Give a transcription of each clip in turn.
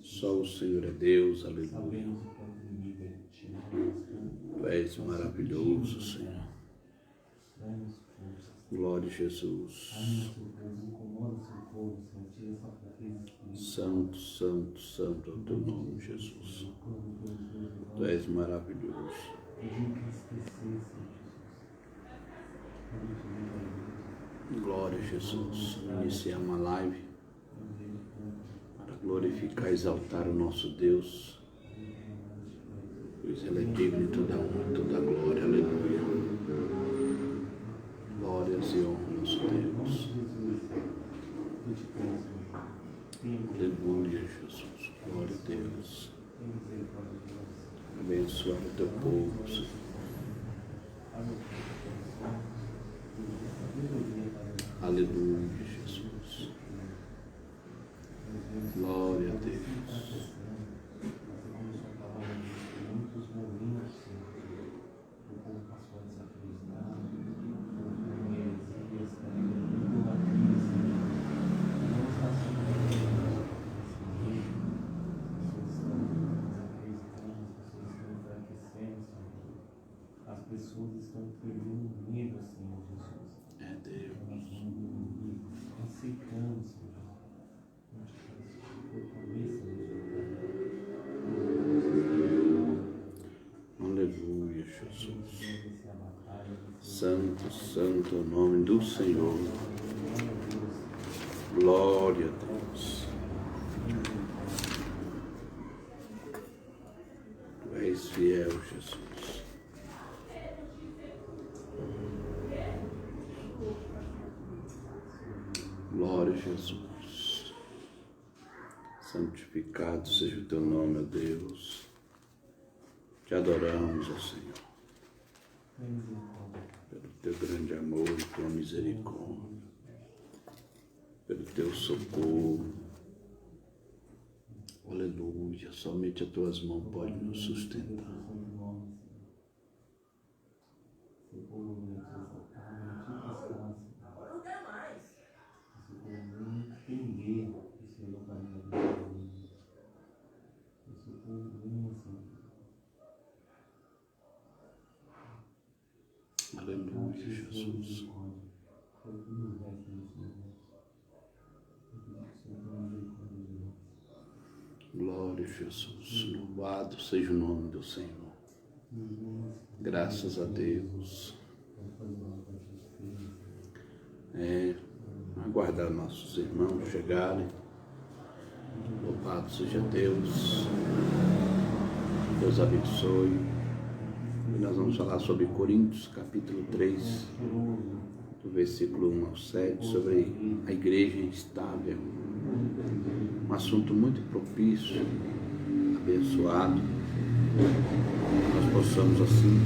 Só o Senhor é Deus, aleluia. Tu és maravilhoso, Senhor. Glória a Jesus. Santo, santo, santo é o teu nome, Jesus. Tu és maravilhoso. Glória a Jesus. Iniciamos a live para glorificar e exaltar o nosso Deus, pois Ele é digno de toda honra e toda glória. Aleluia. Glórias e honra ao nosso Deus. Aleluia, Jesus. Glória a Deus. Abençoar o teu povo, Senhor. Aleluia, Jesus. Glória a Deus. As pessoas estão perdendo medo, Senhor Jesus. É Deus. Estão secando, Senhor. Aleluia, Jesus. Santo, santo é o nome do Senhor. Glória a Deus. Tu és fiel, Jesus. Glória a Jesus. Santificado seja o teu nome, ó Deus. Te adoramos, ó Senhor, pelo teu grande amor e tua misericórdia, pelo teu socorro. Aleluia. Somente as tuas mãos podem nos sustentar. Aleluia, Jesus. Glória a Jesus. Louvado seja o nome do Senhor. Graças a Deus. Aguardar nossos irmãos chegarem. Louvado seja Deus. Deus abençoe. E nós vamos falar sobre Coríntios, capítulo 3, do versículo 1 ao 7, sobre a igreja estável. Um assunto muito propício, abençoado. Nós possamos assim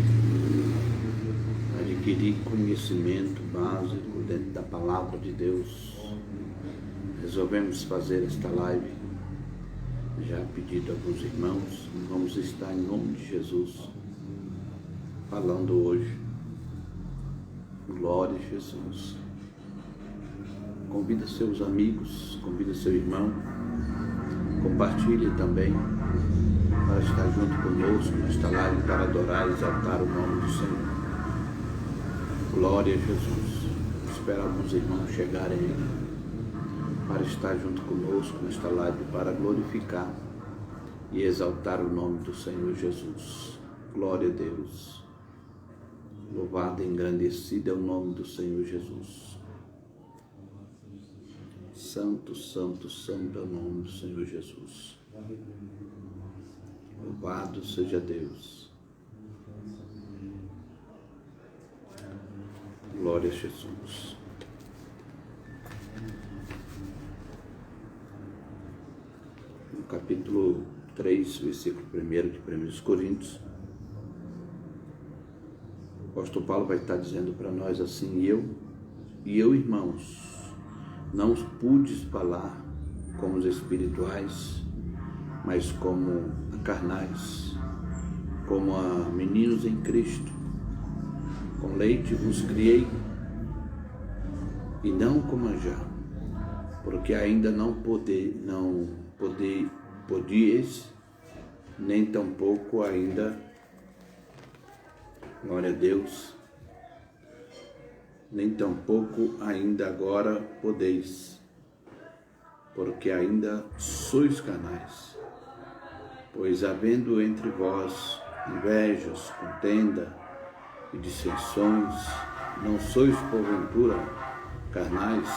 adquirir conhecimento básico dentro da palavra de Deus. Resolvemos fazer esta live, já pedido a alguns irmãos, vamos estar em nome de Jesus falando hoje. Glória a Jesus. Convida seus amigos, convida seu irmão, compartilhe também para estar junto conosco nesta live para adorar e exaltar o nome do Senhor. Glória a Jesus. Espero alguns irmãos chegarem para estar junto conosco nesta live para glorificar e exaltar o nome do Senhor Jesus. Glória a Deus. Louvado e engrandecido é o nome do Senhor Jesus. Santo, santo, santo é o nome do Senhor Jesus. Louvado seja Deus. Glória a Jesus. No capítulo 3, versículo 1 de 1 Coríntios, o apóstolo Paulo vai estar dizendo para nós assim: e eu, irmãos, não os pude falar como os espirituais, mas como carnais, como a meninos em Cristo. Com leite vos criei, e não com manjar, porque ainda não podíeis, nem tampouco ainda, glória a Deus, nem tampouco ainda agora podeis, porque ainda sois carnais. Pois havendo entre vós invejas, contenda e dissensões, não sois porventura carnais,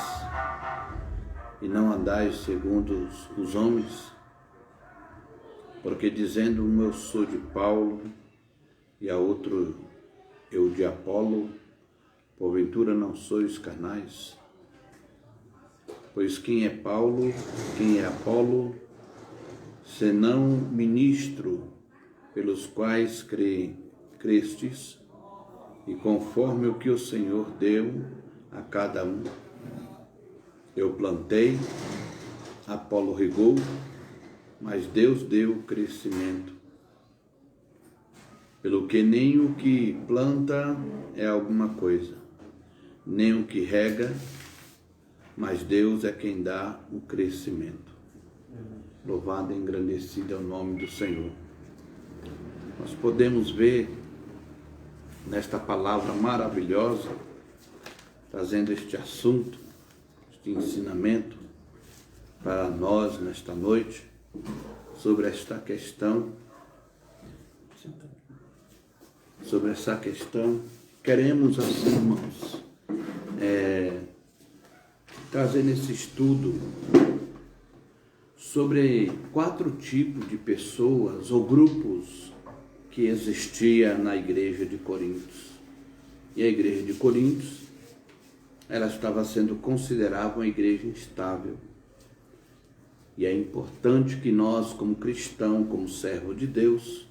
e não andais segundo os homens? Porque dizendo um eu sou de Paulo, e a outro eu de Apolo, porventura não sois carnais? Pois quem é Paulo, quem é Apolo, senão ministro pelos quais crestes, e conforme o que o Senhor deu a cada um. Eu plantei, Apolo regou, mas Deus deu o crescimento. Pelo que nem o que planta é alguma coisa, nem o que rega, mas Deus é quem dá o crescimento. Louvado e engrandecido é o nome do Senhor. Nós podemos ver nesta palavra maravilhosa, trazendo este assunto, este ensinamento para nós nesta noite, sobre esta questão, queremos assim, irmãos, trazer nesse estudo sobre 4 tipos de pessoas ou grupos que existia na igreja de Coríntios. E a igreja de Coríntios, ela estava sendo considerada uma igreja instável. E é importante que nós, como cristãos, como servos de Deus,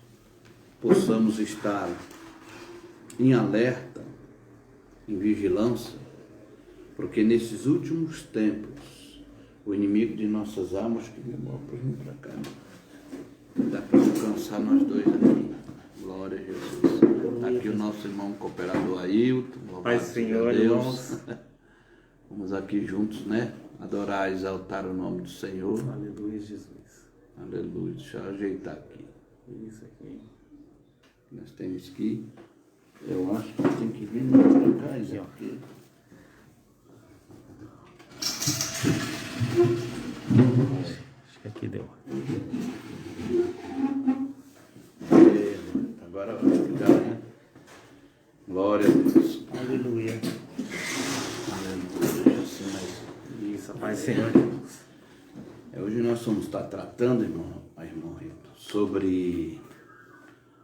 possamos estar em alerta, em vigilância, porque nesses últimos tempos, o inimigo de nossas almas, que me move para cá, dá para alcançar nós dois aqui. Glória a Jesus. Aqui o nosso irmão cooperador Ailton. Pai Senhor, irmãos. Vamos aqui juntos, né? Adorar, exaltar o nome do Senhor. Aleluia, Jesus. Aleluia. Deixa eu ajeitar aqui. Isso aqui. Nós temos que, eu acho que tem que vir para cá, Isaac. Aqui, acho que aqui deu. Agora vai ficar, né? Glória a Deus. Aleluia. Aleluia. Isso, Pai Senhor, irmãos. Hoje nós vamos estar tratando, irmão sobre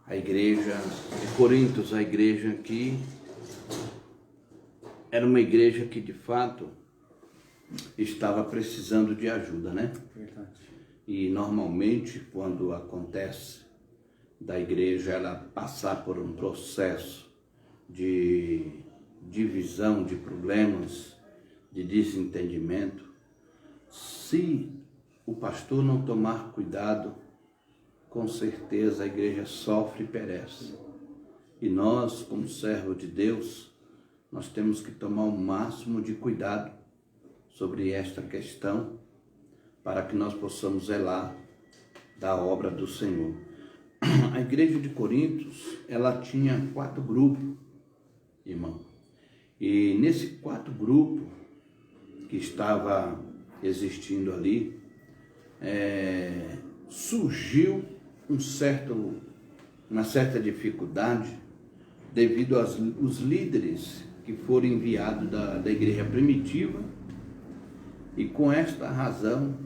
a igreja de Coríntios, a igreja que era uma igreja que de fato estava precisando de ajuda, né? Verdade. E normalmente quando acontece da igreja ela passar por um processo de divisão, de problemas, de desentendimento, se o pastor não tomar cuidado, com certeza a igreja sofre e perece. E nós, como servos de Deus, nós temos que tomar o máximo de cuidado sobre esta questão, para que nós possamos zelar da obra do Senhor. A igreja de Coríntios, ela tinha 4 grupos, irmão. E nesse 4 grupos que estava existindo ali, surgiu uma certa dificuldade devido aos líderes que foram enviados da igreja primitiva, e com esta razão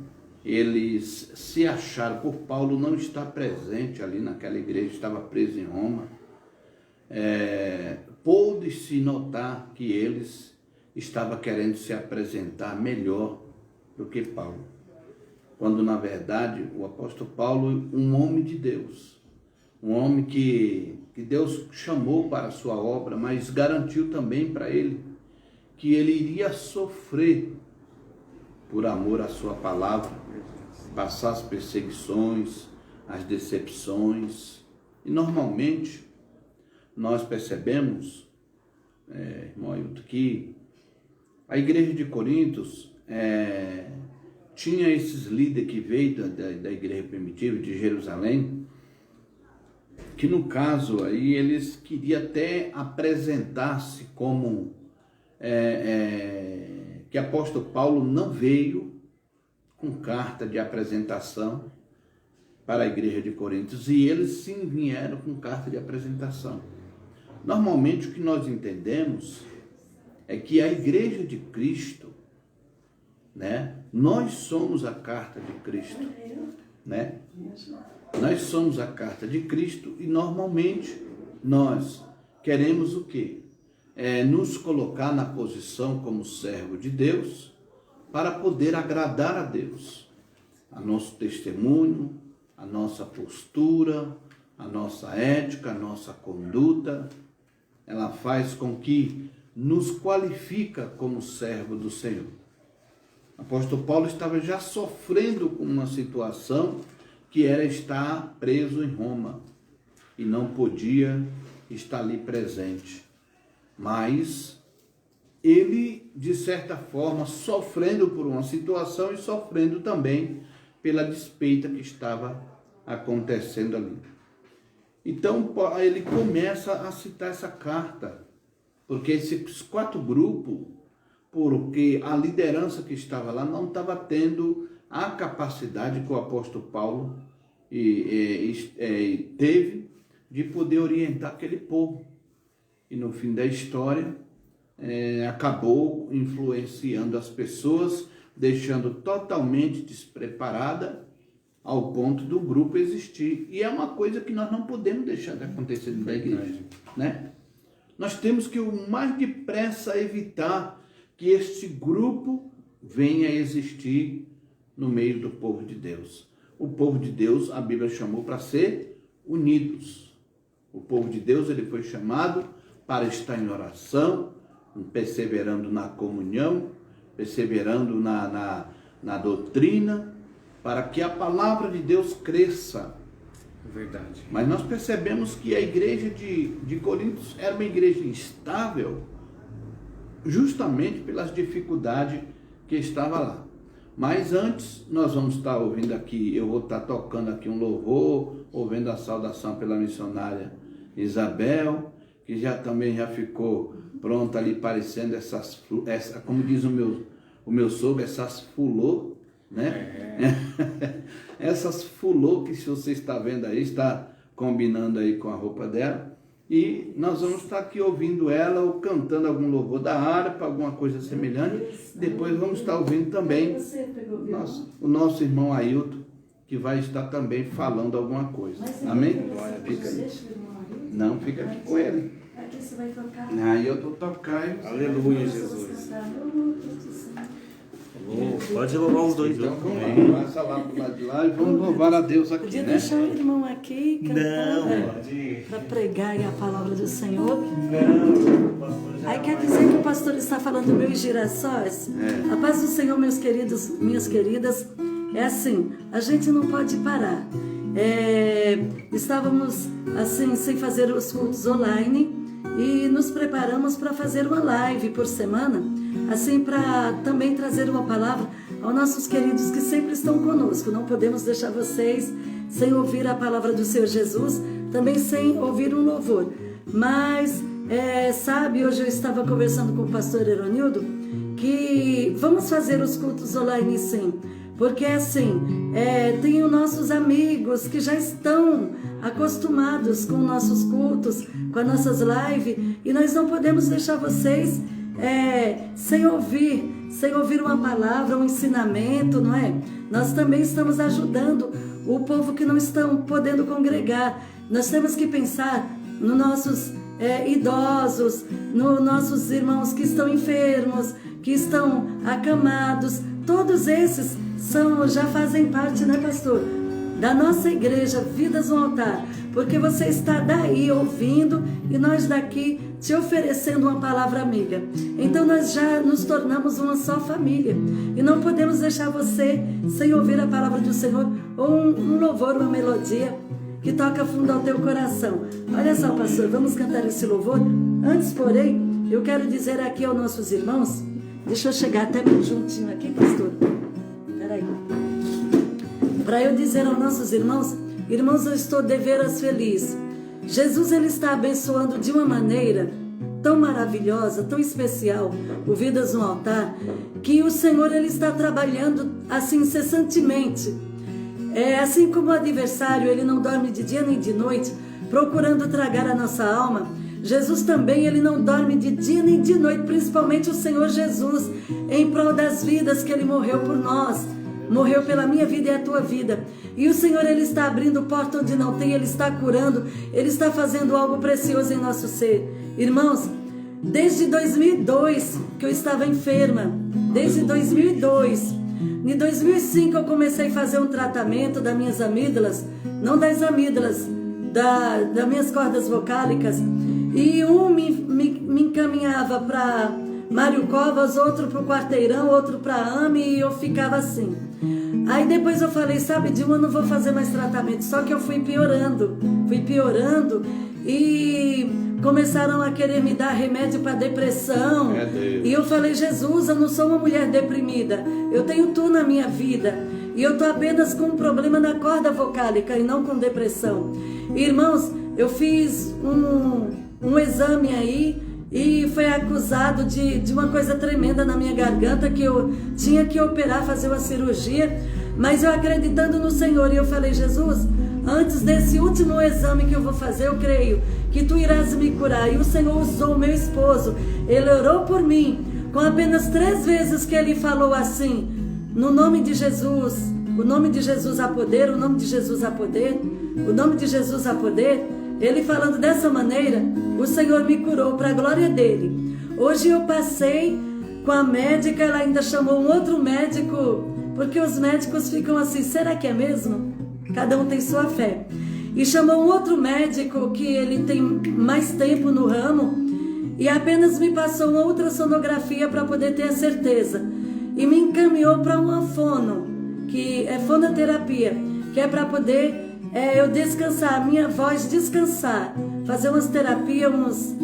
eles se acharam, por Paulo não estar presente ali naquela igreja, estava preso em Roma, pôde-se notar que eles estavam querendo se apresentar melhor do que Paulo, quando na verdade o apóstolo Paulo, um homem de Deus, um homem que Deus chamou para a sua obra, mas garantiu também para ele que ele iria sofrer por amor à sua palavra, passar as perseguições, as decepções. E normalmente nós percebemos, irmão Ailton, que a igreja de Coríntios tinha esses líderes que veio da igreja primitiva de Jerusalém, que no caso aí eles queriam até apresentar-se como que apóstolo Paulo não veio com carta de apresentação para a igreja de Coríntios, e eles sim vieram com carta de apresentação. Normalmente o que nós entendemos é que a igreja de Cristo, né, nós somos a carta de Cristo, né? Nós somos a carta de Cristo e normalmente nós queremos o quê? Nos colocar na posição como servo de Deus para poder agradar a Deus. A nosso testemunho, a nossa postura, a nossa ética, a nossa conduta, ela faz com que nos qualifica como servo do Senhor. O apóstolo Paulo estava já sofrendo com uma situação que era estar preso em Roma e não podia estar ali presente. Mas ele, de certa forma, sofrendo por uma situação e sofrendo também pela despeita que estava acontecendo ali. Então, ele começa a citar essa carta, porque esses 4 grupos, porque a liderança que estava lá não estava tendo a capacidade que o apóstolo Paulo teve de poder orientar aquele povo. E no fim da história, acabou influenciando as pessoas, deixando totalmente despreparada ao ponto do grupo existir. E é uma coisa que nós não podemos deixar de acontecer dentro da igreja, né? Nós temos que o mais depressa evitar que este grupo venha a existir no meio do povo de Deus. O povo de Deus, a Bíblia chamou para ser unidos. O povo de Deus, ele foi chamado para estar em oração, perseverando na comunhão, perseverando na doutrina, para que a palavra de Deus cresça. Verdade. Mas nós percebemos que a igreja de Coríntios era uma igreja instável, justamente pelas dificuldades que estava lá. Mas antes, nós vamos estar ouvindo aqui, eu vou estar tocando aqui um louvor, ouvindo a saudação pela missionária Isabel, que também já ficou pronta ali, parecendo como diz o meu sogro, essas fulô, né? Essas fulô que, se você está vendo aí, está combinando aí com a roupa dela. E nós vamos estar aqui ouvindo ela ou cantando algum louvor da harpa, alguma coisa semelhante. Depois vamos estar ouvindo também o nosso irmão Ailton, que vai estar também falando alguma coisa. Amém? Fica aí. Não, fica aqui com ele. Aqui você vai tocar. Aí eu vou tocar. Aleluia, Jesus. Pode louvar os dois. Então vamos lá, passa lá pro lado de lá e vamos louvar a Deus aqui, Podia né? deixar o irmão aqui Não, para pregar a palavra do Senhor. não, pastor. Aí quer dizer que o pastor está falando meus girassóis? A paz do Senhor, meus queridos, minhas queridas. É assim, a gente não pode parar. Estávamos assim, sem fazer os cultos online e nos preparamos para fazer uma live por semana, assim, para também trazer uma palavra aos nossos queridos que sempre estão conosco. Não podemos deixar vocês sem ouvir a palavra do Senhor Jesus, também sem ouvir um louvor. Mas, sabe, hoje eu estava conversando com o pastor Eronildo que vamos fazer os cultos online sim, porque assim, tem os nossos amigos que já estão acostumados com nossos cultos, com as nossas lives, e nós não podemos deixar vocês sem ouvir uma palavra, um ensinamento, não é? Nós também estamos ajudando o povo que não estão podendo congregar. Nós temos que pensar nos nossos idosos, nos nossos irmãos que estão enfermos, que estão acamados. Todos esses já fazem parte, né, pastor, da nossa igreja Vidas no Altar, porque você está daí ouvindo e nós daqui te oferecendo uma palavra amiga. Então nós já nos tornamos uma só família e não podemos deixar você sem ouvir a palavra do Senhor ou um louvor, uma melodia que toca fundo ao teu coração. Olha só, pastor, vamos cantar esse louvor. Antes, porém, eu quero dizer aqui aos nossos irmãos, deixa eu chegar até bem juntinho aqui, pastor. Peraí. para eu dizer aos nossos irmãos, irmãos, eu estou deveras feliz. Jesus, ele está abençoando de uma maneira tão maravilhosa, tão especial, o Vidas no Altar, que o Senhor, ele está trabalhando assim incessantemente. Assim como o adversário, ele não dorme de dia nem de noite, procurando tragar a nossa alma, Jesus também, ele não dorme de dia nem de noite, principalmente o Senhor Jesus, em prol das vidas que ele morreu por nós, morreu pela minha vida e a tua vida. E o Senhor, ele está abrindo porta onde não tem, ele está curando, ele está fazendo algo precioso em nosso ser. Irmãos, desde 2002 que eu estava enferma, desde 2002, em 2005 eu comecei a fazer um tratamento das minhas amígdalas, não das amígdalas, das minhas cordas vocálicas, e um me encaminhava para Mário Covas, outro para o Quarteirão, outro para a AME, e eu ficava assim. Aí depois eu falei, sabe, Dilma, eu não vou fazer mais tratamento, só que eu fui piorando e começaram a querer me dar remédio para depressão. E eu falei, Jesus, eu não sou uma mulher deprimida, eu tenho tu na minha vida, e eu estou apenas com um problema na corda vocálica e não com depressão. Irmãos, eu fiz um exame aí e foi acusado de uma coisa tremenda na minha garganta, que eu tinha que operar, fazer uma cirurgia, mas eu acreditando no Senhor, e eu falei, Jesus, antes desse último exame que eu vou fazer, eu creio que tu irás me curar. E o Senhor usou o meu esposo, ele orou por mim, com apenas 3 vezes que ele falou assim, no nome de Jesus, o nome de Jesus há poder, o nome de Jesus há poder, o nome de Jesus há poder. Ele falando dessa maneira, o Senhor me curou para a glória dele. Hoje eu passei com a médica, ela ainda chamou um outro médico, porque os médicos ficam assim, será que é mesmo? Cada um tem sua fé. E chamou um outro médico que ele tem mais tempo no ramo e apenas me passou uma ultrassonografia para poder ter a certeza. E me encaminhou para uma fono, que é fonoterapia, que é para poder eu descansar, a minha voz descansar, fazer umas terapias,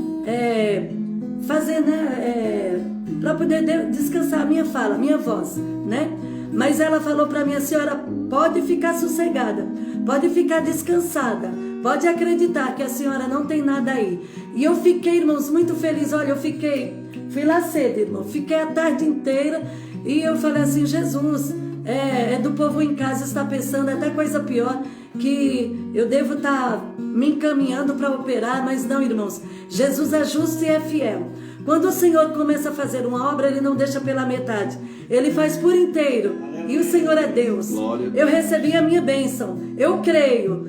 fazer, né, para poder descansar a minha fala, a minha voz, né? Mas ela falou para mim, a senhora pode ficar sossegada, pode ficar descansada, pode acreditar que a senhora não tem nada aí. E eu fiquei, irmãos, muito feliz. Olha, fui lá cedo, irmão, fiquei a tarde inteira e eu falei assim, Jesus, é do povo em casa está pensando até coisa pior, que eu devo estar me encaminhando para operar, mas não, irmãos, Jesus é justo e é fiel. Quando o Senhor começa a fazer uma obra, ele não deixa pela metade, ele faz por inteiro. E o Senhor é Deus. Eu recebi a minha bênção, eu creio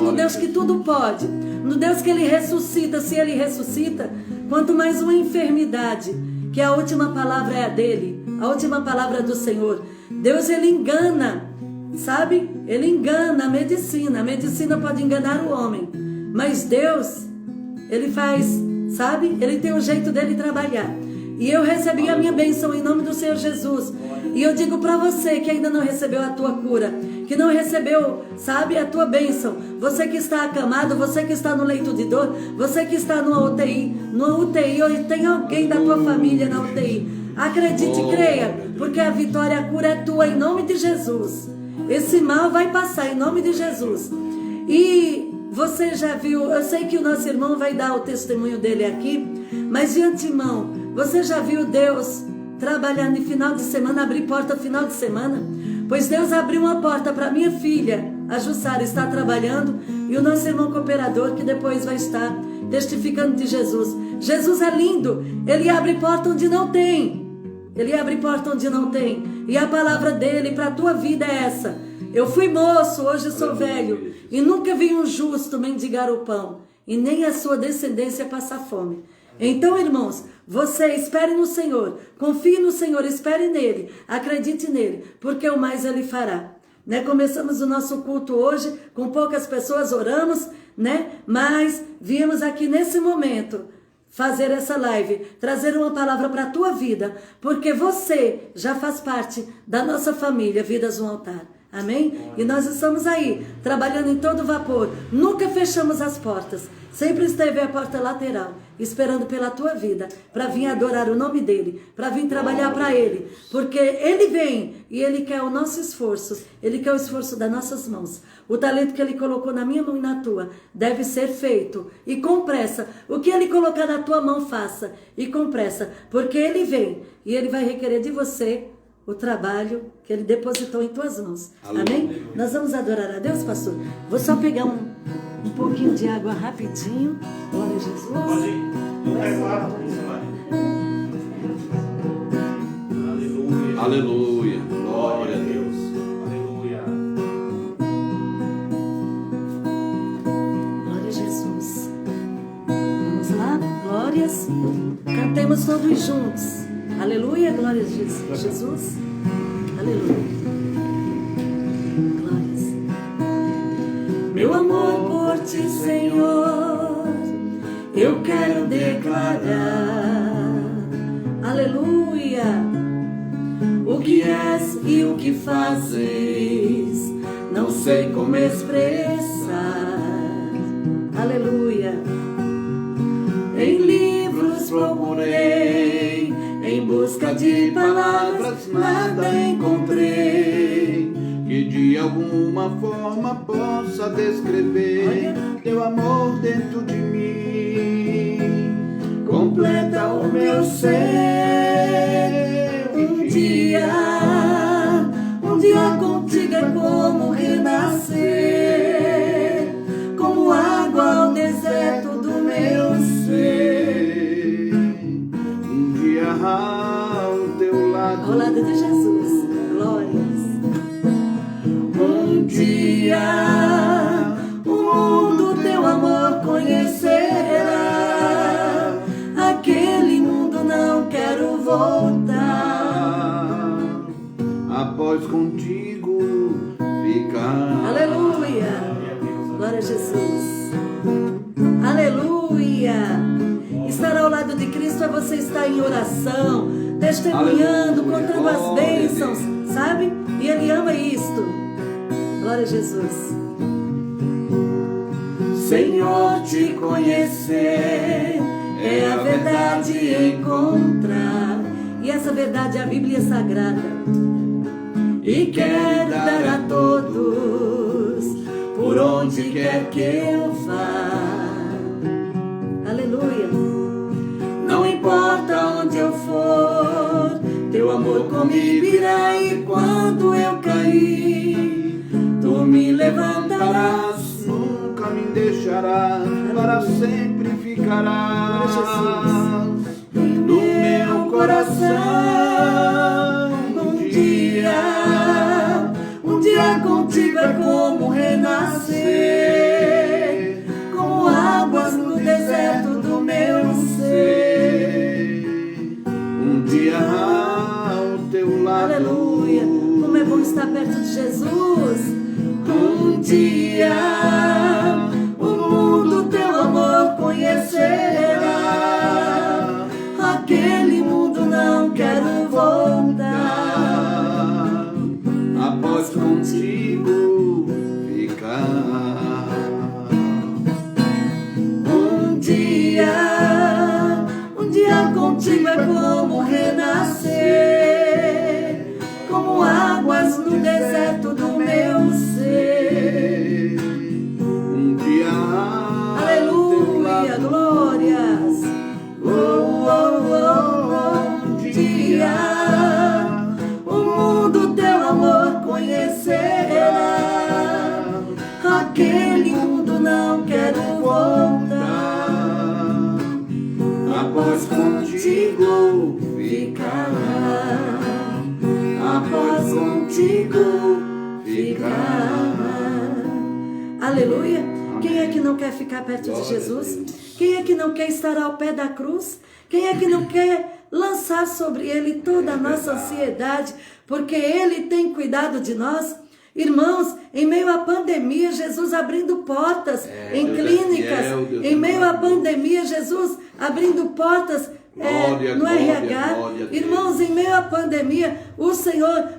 no Deus que tudo pode, no Deus que ele ressuscita. Se ele ressuscita, quanto mais uma enfermidade, que a última palavra é a dele, a última palavra é do Senhor. Deus, ele engana, sabe? Ele engana a medicina pode enganar o homem, mas Deus, ele faz, sabe? Ele tem um jeito dele trabalhar. E eu recebi a minha bênção em nome do Senhor Jesus. E eu digo para você que ainda não recebeu a tua cura, que não recebeu, sabe, a tua bênção, você que está acamado, você que está no leito de dor, você que está numa UTI, ou tem alguém da tua família na UTI, acredite e creia, porque a vitória, a cura é tua em nome de Jesus. Esse mal vai passar em nome de Jesus. E você já viu, eu sei que o nosso irmão vai dar o testemunho dele aqui, mas de antemão, você já viu Deus trabalhar no final de semana, abrir porta no final de semana? Pois Deus abriu uma porta para minha filha, a Jussara, está trabalhando, e o nosso irmão cooperador, que depois vai estar testificando de Jesus. Jesus é lindo, ele abre porta onde não tem. Ele abre porta onde não tem. E a palavra dele para a tua vida é essa: eu fui moço, hoje sou velho, e nunca vi um justo mendigar o pão, e nem a sua descendência passar fome. Então, irmãos, você espere no Senhor, confie no Senhor, espere nele, acredite nele, porque o mais ele fará. Né? Começamos o nosso culto hoje com poucas pessoas, oramos, né? Mas viemos aqui nesse momento fazer essa live, trazer uma palavra para a tua vida, porque você já faz parte da nossa família Vidas no Altar. Amém? E nós estamos aí, trabalhando em todo vapor. Nunca fechamos as portas. Sempre esteve a porta lateral, esperando pela tua vida, para vir adorar o nome dele, para vir trabalhar para ele. Porque ele vem e ele quer o nosso esforço, ele quer o esforço das nossas mãos. O talento que ele colocou na minha mão e na tua deve ser feito e com pressa. O que ele colocar na tua mão, faça e com pressa, porque ele vem e ele vai requerer de você o trabalho que ele depositou em tuas mãos. Amém? Nós vamos adorar a Deus, pastor. Vou só pegar um pouquinho de água rapidinho. Glória a Jesus. Aleluia. Aleluia. Glória a Deus. Aleluia. Glória a Jesus. Vamos lá? Glórias. Cantemos todos juntos. Aleluia. Glória a Jesus. Aleluia. Glórias. Meu amor por ti, Senhor, eu quero declarar. Aleluia. O que és e o que fazes, não sei como expressar. Aleluia. Em livros procurei, em busca de palavras nada encontrei, Que de alguma forma possa descrever teu amor dentro de mim. completa o meu ser. Um dia contigo é como renascer, como água ao deserto do meu ser. Um dia ao teu lado, Ao lado de Jesus, glórias. Um dia o mundo teu amor conhecerá. Aquele mundo não quero voltar. após contigo ficar. Aleluia, glória a Jesus. Aleluia. Estar ao lado de Cristo é você estar em oração, testemunhando, Aleluia, contando as glória a bênçãos, sabe? E Ele ama isto. Glória a Jesus. Senhor, te conhecer é a verdade encontrar. E essa verdade é a Bíblia Sagrada. E quero dar a todos, por onde quer que eu vá. Aleluia. Não importa onde eu for, teu amor comigo irá. E quando eu cair, tu me levantarás. Nunca me deixarás, para sempre ficarás no meu coração. Um dia contigo é como renascer, como águas no deserto do meu ser. Um dia ao teu lado. Aleluia, como é bom estar perto de Jesus. Um dia o mundo teu amor conhecerá. Aquele mundo não quero voltar. Após contigo ficar. Um dia contigo é como renascer, como águas no deserto do meu ser. Um dia. Aleluia, glórias. Um dia o mundo teu amor conhecerá. Aquele mundo não quero voltar. Após contigo ficará. Após contigo ficará. Aleluia. Quem é que não quer ficar perto de Jesus? Quem é que não quer estar ao pé da cruz? Quem é que não quer lançar sobre Ele toda a nossa ansiedade? Porque Ele tem cuidado de nós. Irmãos, em meio à pandemia, Jesus abrindo portas em clínicas. Em meio à pandemia, Jesus abrindo portas Glória, no glória, RH. glória a Deus. Irmãos, em meio à pandemia, o Senhor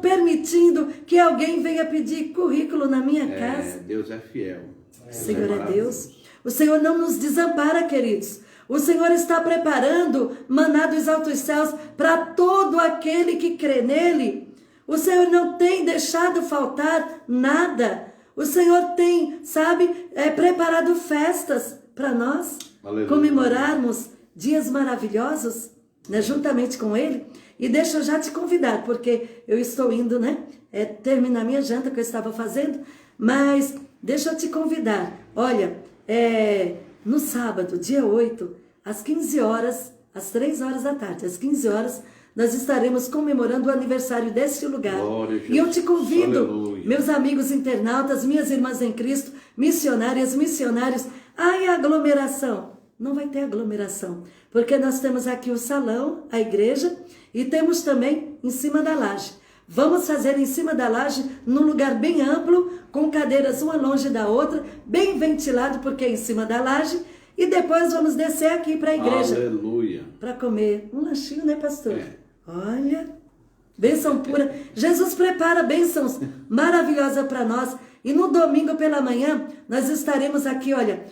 permitindo que alguém venha pedir currículo na minha casa. Deus é fiel. O Senhor é Deus. O Senhor não nos desampara, queridos. O Senhor está preparando maná dos altos céus para todo aquele que crê nele. O Senhor não tem deixado faltar nada. O Senhor tem, preparado festas para nós. Aleluia. Comemorarmos dias maravilhosos, né, juntamente com Ele. E deixa eu já te convidar, porque eu estou indo, terminar minha janta que eu estava fazendo, mas deixa eu te convidar. Olha, no sábado, dia 8, às 15 horas, às 3 horas da tarde, às 15 horas, nós estaremos comemorando o aniversário deste lugar. E eu te convido, aleluia, meus amigos internautas, minhas irmãs em Cristo, missionárias, missionários, em aglomeração. Não vai ter aglomeração, porque nós temos aqui o salão, a igreja, e temos também em cima da laje. Vamos fazer em cima da laje, num lugar bem amplo, com cadeiras uma longe da outra, bem ventilado, porque é em cima da laje, e depois vamos descer aqui para a igreja. Aleluia. Para comer um lanchinho, né, pastor? Olha, bênção pura. Jesus prepara bênçãos maravilhosas para nós. E no domingo pela manhã, nós estaremos aqui, olha,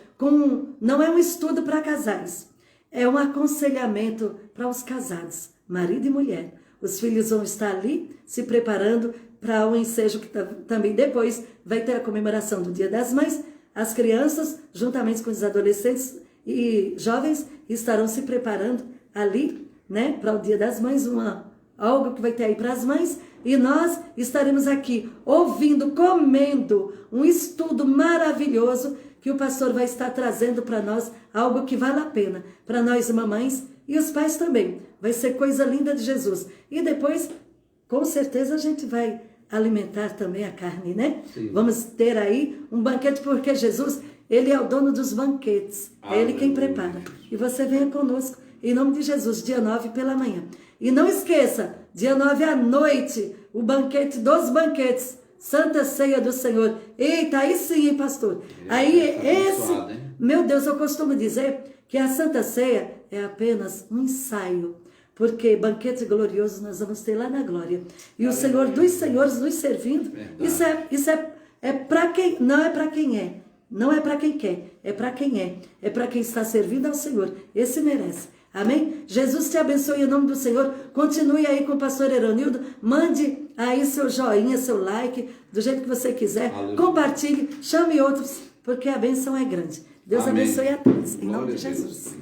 não é um estudo para casais, é um aconselhamento para os casados, marido e mulher. Os filhos vão estar ali se preparando para um ensejo que também depois vai ter a comemoração do Dia das Mães. As crianças, juntamente com os adolescentes e jovens, estarão se preparando ali, né, para o Dia das Mães, algo que vai ter aí para as mães. E nós estaremos aqui ouvindo, comendo um estudo maravilhoso que o pastor vai estar trazendo para nós, algo que vale a pena, para nós mamães e os pais também. Vai ser coisa linda de Jesus. E depois, com certeza, a gente vai alimentar também a carne, né? Sim. Vamos ter aí um banquete, porque Jesus, Ele é o dono dos banquetes. É Ele quem prepara. E você venha conosco, em nome de Jesus, dia 9 pela manhã. E não esqueça, dia 9 à noite, o banquete dos banquetes, Santa Ceia do Senhor. Eita, aí sim, hein, pastor? Aí meu Deus, eu costumo dizer que a Santa Ceia é apenas um ensaio, porque banquete glorioso nós vamos ter lá na glória. E o Senhor dos Senhores nos servindo, isso é para quem, não é para quem é, não é para quem quer, é para quem é para quem está servindo ao Senhor. Esse merece. Amém? Jesus te abençoe em nome do Senhor. Continue aí com o pastor Eronildo. Mande aí seu joinha, seu like, do jeito que você quiser. Aleluia. Compartilhe, chame outros, porque a bênção é grande. Deus Amém. Abençoe a todos. Em nome de Jesus.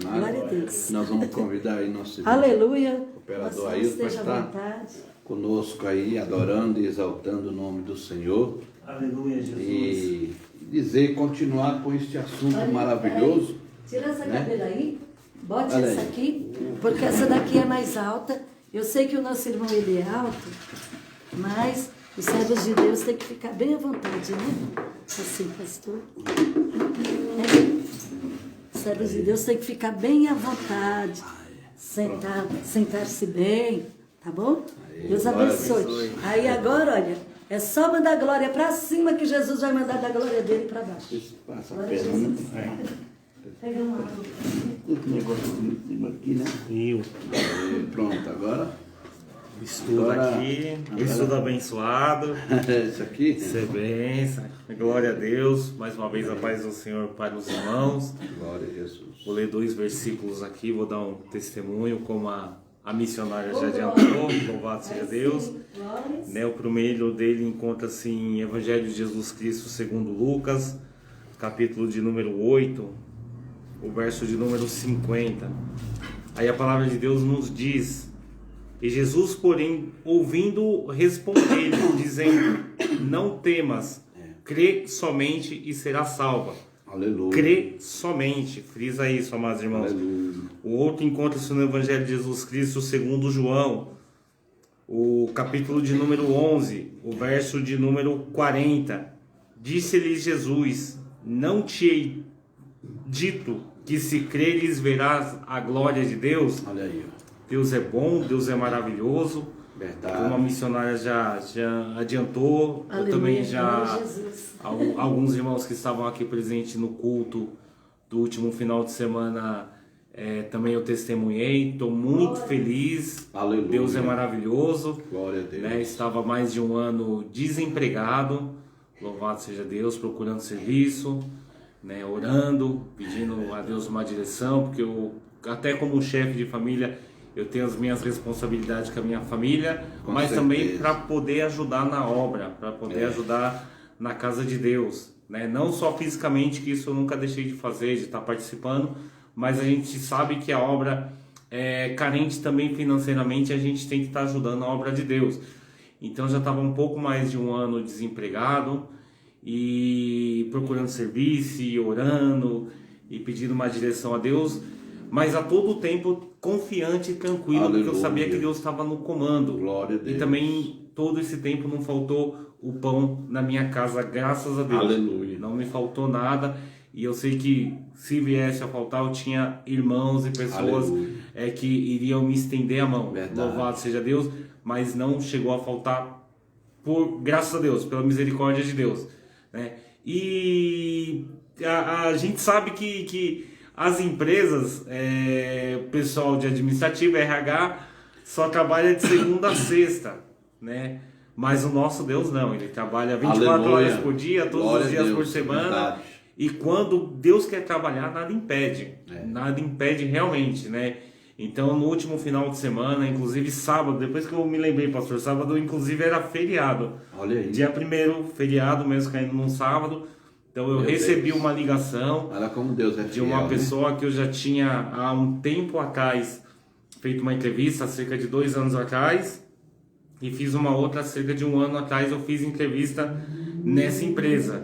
Glória a Deus. Nós vamos convidar aí nosso Aleluia. Operador Ailton para estar conosco aí, adorando e exaltando o nome do Senhor. Aleluia, Jesus. E dizer, continuar com este assunto maravilhoso. Tira essa cadeira aí. Bote essa aqui, porque essa daqui é mais alta. Eu sei que o nosso irmão, ele é alto, mas os servos de Deus têm que ficar bem à vontade, né? Assim, pastor. Os servos de Deus têm que ficar bem à vontade. Sentar-se bem, tá bom? Deus abençoe. Aí agora, olha, é só mandar a glória para cima, que Jesus vai mandar da glória dele para baixo. Isso passa a perna, Pega uma água. Esse negócio aqui, né? Pronto, agora. Estudo aqui, estudo abençoado. Isso aqui? Isso é bênção. Glória a Deus. Mais uma vez a paz do Senhor para os irmãos. Glória a Jesus. Vou ler 2 versículos aqui, vou dar um testemunho, como a missionária já adiantou. Louvado seja Deus. O primeiro dele encontra-se em Evangelho de Jesus Cristo segundo Lucas, capítulo de número 8. O verso de número 50. Aí a palavra de Deus nos diz: e Jesus, porém, ouvindo, respondeu, dizendo: não temas, crê somente e será salva. Aleluia. Crê somente, frisa isso, amados irmãos. Aleluia. O outro encontra-se no Evangelho de Jesus Cristo segundo João, o capítulo de número 11, o verso de número 40. Disse-lhe Jesus: não te hei dito que se creres verás a glória de Deus? Olha aí. Deus é bom, Deus é maravilhoso. Verdade. Como a missionária já adiantou, Aleluia, eu também já, alguns irmãos que estavam aqui presentes no culto do último final de semana, Também eu testemunhei, estou muito feliz. Aleluia. Deus é maravilhoso. Glória a Deus. Né? Estava mais de um ano desempregado, louvado seja Deus, procurando serviço, né? Orando, pedindo a Deus uma direção, porque eu, até como chefe de família, eu tenho as minhas responsabilidades com a minha família, Com mas certeza. também para poder ajudar na obra, para poder ajudar na casa de Deus, né? Não só fisicamente, que isso eu nunca deixei de fazer, de estar participando, mas a gente sabe que a obra é carente também financeiramente, a gente tem que estar ajudando a obra de Deus. Então já estava um pouco mais de um ano desempregado e procurando serviço, e orando e pedindo uma direção a Deus, mas a todo tempo confiante e tranquilo, Aleluia. porque eu sabia que Deus estava no comando. Glória a Deus. E também todo esse tempo não faltou o pão na minha casa, graças a Deus. Aleluia. Não me faltou nada. E eu sei que se viesse a faltar, eu tinha irmãos e pessoas que iriam me estender a mão. Verdade. Louvado seja Deus, mas não chegou a faltar, por graças a Deus, pela misericórdia de Deus, né? E a gente sabe que as empresas, o pessoal de administrativo, RH, só trabalha de segunda a sexta, né? Mas o nosso Deus não, ele trabalha 24 Aleluia. horas por dia, todos Glória os a dias Deus. por semana. Verdade. E quando Deus quer trabalhar, nada impede. Nada impede realmente, né? Então, no último final de semana, inclusive sábado, depois que eu me lembrei, pastor, sábado inclusive era feriado. Olha aí. Dia 1º, feriado mesmo, caindo num sábado. Então eu Meu recebi Deus. uma ligação Olha como Deus é de fiel, uma né? pessoa que eu já tinha há um tempo atrás feito uma entrevista, há cerca de 2 anos atrás, e fiz uma outra há cerca de 1 ano atrás. Eu fiz entrevista nessa empresa.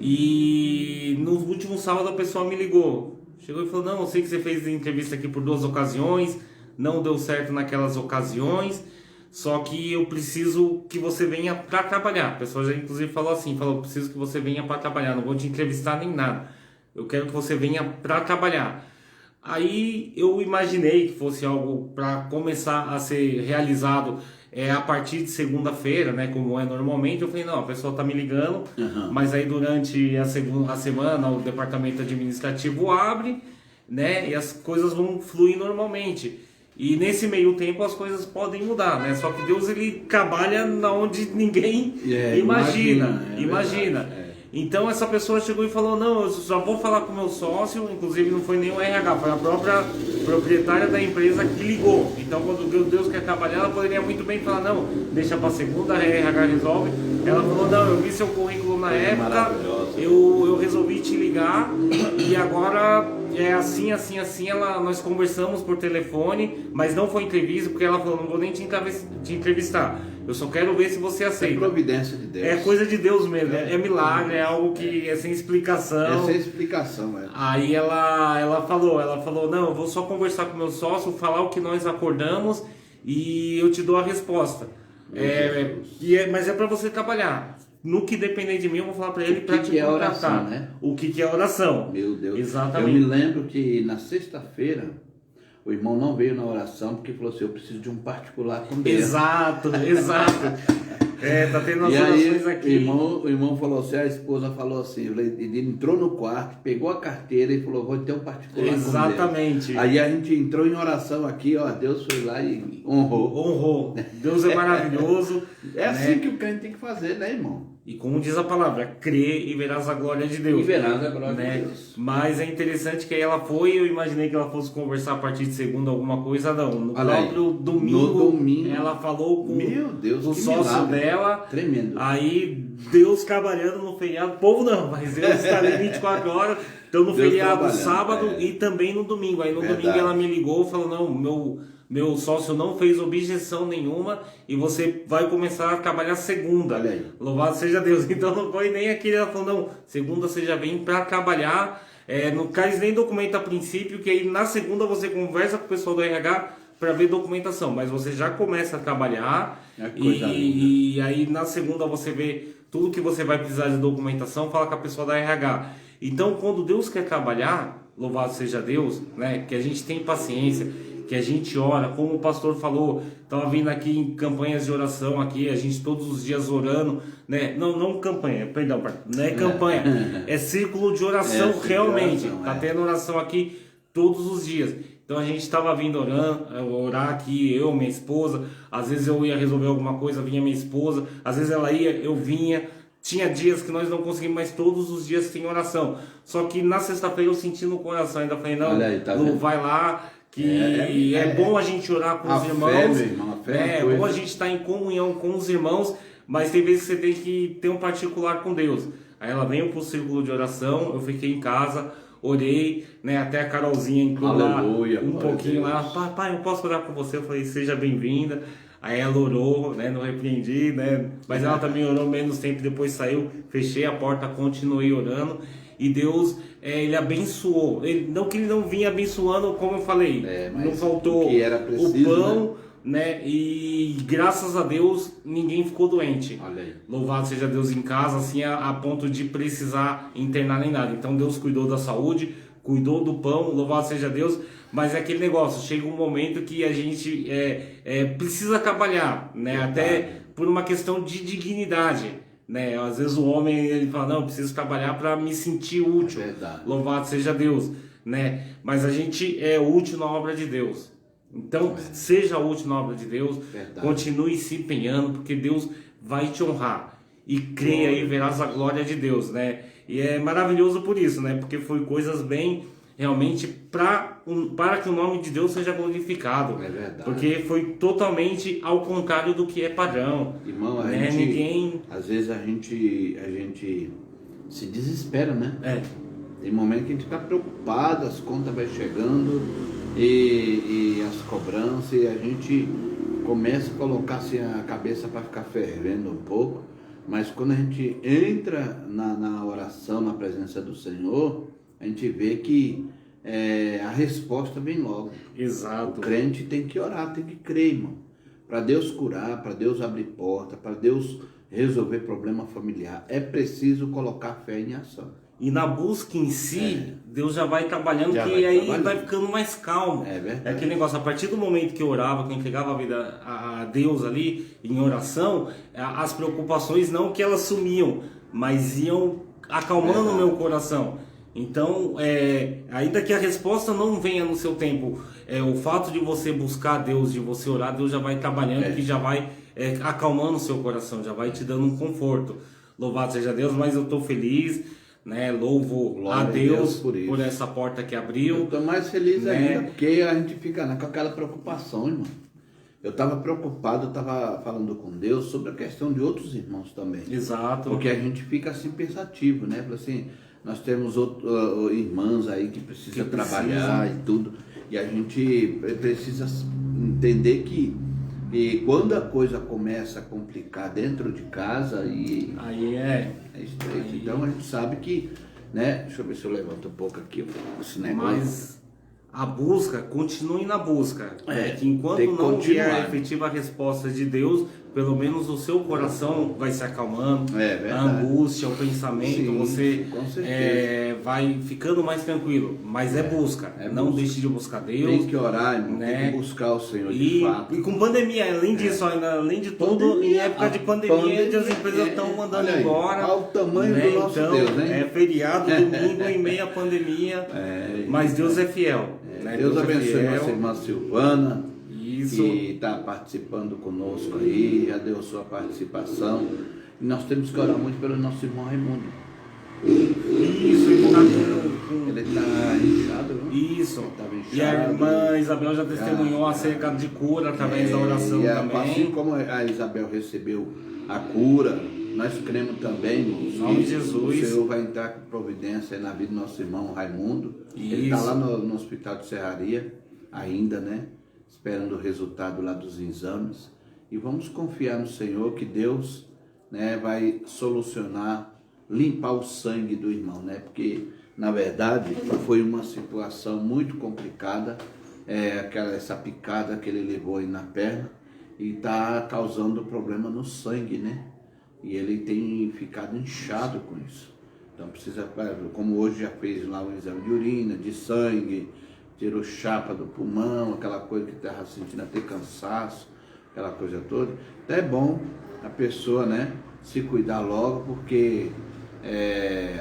E no último sábado a pessoa me ligou, chegou e falou: não, eu sei que você fez entrevista aqui por 2 ocasiões, não deu certo naquelas ocasiões, só que eu preciso que você venha para trabalhar. A pessoa já inclusive falou assim, preciso que você venha para trabalhar, não vou te entrevistar nem nada, eu quero que você venha para trabalhar. Aí eu imaginei que fosse algo para começar a ser realizado a partir de segunda-feira, né, como é normalmente. Eu falei, não, a pessoa tá me ligando, mas aí durante a semana o departamento administrativo abre, né, e as coisas vão fluir normalmente. E nesse meio tempo as coisas podem mudar, né? Só que Deus, ele trabalha na onde ninguém imagina. Então essa pessoa chegou e falou: não, eu só vou falar com o meu sócio. Inclusive não foi nem o RH, foi a própria proprietária da empresa que ligou. Então quando Deus quer trabalhar, ela poderia muito bem falar: não, deixa para segunda, a RH resolve. Ela falou: não, eu vi seu currículo na época, eu resolvi te ligar, e agora é assim. Nós conversamos por telefone, mas não foi entrevista, porque ela falou: não vou nem te entrevistar, eu só quero ver se você aceita. É providência de Deus. É coisa de Deus mesmo, é milagre, é algo que é sem explicação. É sem explicação, Aí ela falou: não, eu vou só conversar com meu sócio, falar o que nós acordamos e eu te dou a resposta. Mas é para você trabalhar. No que depender de mim, eu vou falar para ele para te contratar. Oração, né? O que é oração? Meu Deus. Exatamente. Eu me lembro que na sexta-feira o irmão não veio na oração porque falou assim: eu preciso de um particular com Deus. Exato. Tá tendo as E orações aí aqui. o irmão falou assim, a esposa falou assim, ele entrou no quarto, pegou a carteira e falou: vou ter um particular com Deus. Exatamente. Aí a gente entrou em oração aqui, ó, Deus foi lá e honrou. Deus é maravilhoso. É assim que o crente tem que fazer, né, irmão? E como diz a palavra, crê e verás a glória de Deus. E verás a glória né? de Deus. Mas é interessante que aí ela foi, eu imaginei que ela fosse conversar a partir de segunda alguma coisa, não. No Olha aí, próprio domingo, no domingo, ela falou com meu Deus, o que sócio milagre. dela. Tremendo. Aí Deus trabalhando no feriado, o povo não, mas Deus está ali 24 horas. Então no Deus feriado sábado é. e também no domingo. Aí no Verdade. domingo ela me ligou e falou: não, meu sócio não fez objeção nenhuma e você vai começar a trabalhar segunda. Olha aí. Louvado seja Deus. Então não foi nem aquele, ela falou: não, segunda você já vem para trabalhar, não faz nem documento a princípio, que aí na segunda você conversa com o pessoal do RH para ver documentação, mas você já começa a trabalhar e aí na segunda você vê tudo que você vai precisar de documentação, fala com a pessoa da RH. Então quando Deus quer trabalhar, louvado seja Deus, né, que a gente tem paciência, que a gente ora, como o pastor falou, estava vindo aqui em campanhas de oração aqui, a gente todos os dias orando, né? Não campanha, perdão, não é campanha, é círculo de oração realmente. Tá tendo oração aqui todos os dias. Então a gente estava vindo orar aqui, eu, minha esposa. Às vezes eu ia resolver alguma coisa, vinha minha esposa. Às vezes ela ia, eu vinha. Tinha dias que nós não conseguimos, mas todos os dias tem oração. Só que na sexta-feira eu senti no coração, ainda falei, não, aí, tá Lu, vai lá, que é bom a gente orar com os irmãos. Fé, irmão, a fé é bom a gente estar em comunhão com os irmãos, mas tem vezes que você tem que ter um particular com Deus. Aí ela veio para o círculo de oração, eu fiquei em casa, orei, né? Até a Carolzinha entrou lá um pouquinho lá, pai, eu posso orar com você? Eu falei, seja bem-vinda. Aí ela orou, né? Não repreendi, né? Mas ela também orou menos tempo, depois saiu, fechei a porta, continuei orando. E Deus, Ele abençoou. Não que Ele não vinha abençoando, como eu falei, mas não faltou o que era preciso, o pão, né? E graças a Deus ninguém ficou doente. Olha aí. Louvado seja Deus em casa, assim, a ponto de precisar internar nem nada. Então Deus cuidou da saúde, cuidou do pão, louvado seja Deus. Mas é aquele negócio, chega um momento que a gente precisa trabalhar, né? Até por uma questão de dignidade, né? Às vezes o homem ele fala, não, eu preciso trabalhar para me sentir útil. Louvado seja Deus, né? Mas a gente é útil na obra de Deus. Então, seja útil na obra de Deus, continue se empenhando, porque Deus vai te honrar. E creia e verás a glória de Deus, né? E é maravilhoso por isso, né? Porque foi coisas bem, realmente, para que o nome de Deus seja glorificado. É verdade. Porque foi totalmente ao contrário do que é padrão. Irmão, às vezes a gente se desespera, né? Tem momento que a gente fica preocupado, as contas vai chegando e as cobranças, e a gente começa a colocar assim, a cabeça para ficar fervendo um pouco, mas quando a gente entra na oração, na presença do Senhor, a gente vê que a resposta vem logo. Exato. O crente tem que orar, tem que crer, irmão, para Deus curar, para Deus abrir porta, para Deus resolver problema familiar. É preciso colocar fé em ação. E na busca em si, Deus já vai trabalhando, vai ficando mais calmo. É verdade. É aquele negócio, a partir do momento que eu orava, que eu entregava a vida a Deus ali, em oração, as preocupações não que elas sumiam, mas iam acalmando o meu coração. Então, ainda que a resposta não venha no seu tempo, o fato de você buscar Deus, de você orar, Deus já vai trabalhando, que já vai acalmando o seu coração, já vai te dando um conforto. Louvado seja Deus, mas eu estou feliz, né? Louvo Glória a Deus por essa porta que abriu. Eu estou mais feliz ainda, porque a gente fica com aquela preocupação, irmão. Eu estava preocupado, eu estava falando com Deus sobre a questão de outros irmãos também. Exato. Porque a gente fica assim pensativo, né? Assim, nós temos irmãs aí que precisam trabalhar e tudo. E a gente precisa entender que quando a coisa começa a complicar dentro de casa, aí é estreito. Aí... Então a gente sabe que, né? Deixa eu ver se eu levanto um pouco aqui esse negócio. Mas a busca, continue na busca. Que enquanto que não vier a efetiva resposta de Deus, pelo menos o seu coração vai se acalmando, a angústia, o pensamento, você vai ficando mais tranquilo. Mas busca, não deixe de buscar Deus. Tem que orar, irmão, tem que buscar o Senhor de fato. E com pandemia, além disso, além de tudo, em época de pandemia, as empresas estão mandando embora. Olha o tamanho do nosso Deus, né? É feriado, domingo, em meio à pandemia, mas Deus é fiel. Deus abençoe nossa irmã Silvana, que está participando conosco aí, já deu sua participação. E nós temos que orar muito pelo nosso irmão Raimundo. Isso, ele está inchado, viu? Isso. E a irmã Isabel já testemunhou acerca de cura através da oração também. Assim como a Isabel recebeu a cura, nós cremos também, em nome de Jesus. O Senhor vai entrar com providência na vida do nosso irmão Raimundo. Ele está lá no hospital de Serraria ainda, né? Esperando o resultado lá dos exames. E vamos confiar no Senhor que Deus, né, vai solucionar, limpar o sangue do irmão, né? Porque, na verdade, foi uma situação muito complicada, essa picada que ele levou aí na perna, e está causando problema no sangue, né? E ele tem ficado inchado com isso. Então precisa, como hoje já fez lá um exame de urina, de sangue, tirou chapa do pulmão, aquela coisa que estava sentindo até cansaço, aquela coisa toda. Então é bom a pessoa, né, se cuidar logo, porque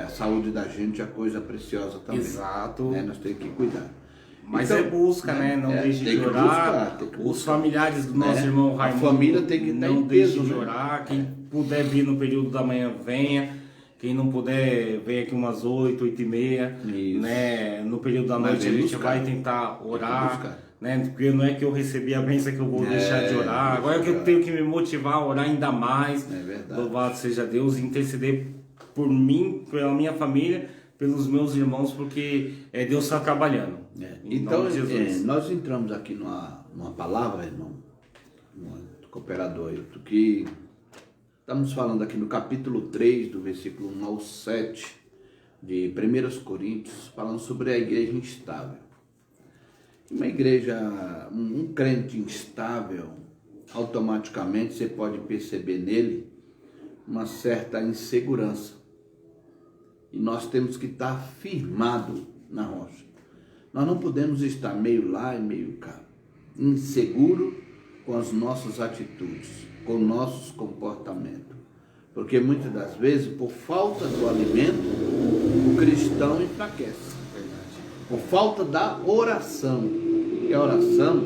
a saúde da gente é coisa preciosa também. Exato. Né? Nós temos que cuidar. Mas então, é busca, né? Não deixe de orar. Os familiares do nosso irmão Raimundo, a família tem que estar não em peso, deixe de orar. Quem puder vir no período da manhã, venha. Quem não puder, vem aqui umas 8, 8h30. Né? No período da noite a gente vai tentar orar. Né? Porque não é que eu recebi a bênção que eu vou deixar de orar. Agora é que eu tenho que me motivar a orar ainda mais. É verdade. Louvado seja Deus, interceder por mim, pela minha família, pelos meus irmãos, porque Deus está trabalhando. Então, nós entramos aqui numa palavra, irmão, cooperador, que estamos falando aqui no capítulo 3, do versículo 1 ao 7, de 1 Coríntios, falando sobre a igreja instável. Uma igreja, um crente instável, automaticamente você pode perceber nele uma certa insegurança. E nós temos que estar firmado na rocha. Nós não podemos estar meio lá e meio cá, inseguro com as nossas atitudes, com nossos comportamentos. Porque muitas das vezes, por falta do alimento, o cristão enfraquece. Por falta da oração. E a oração,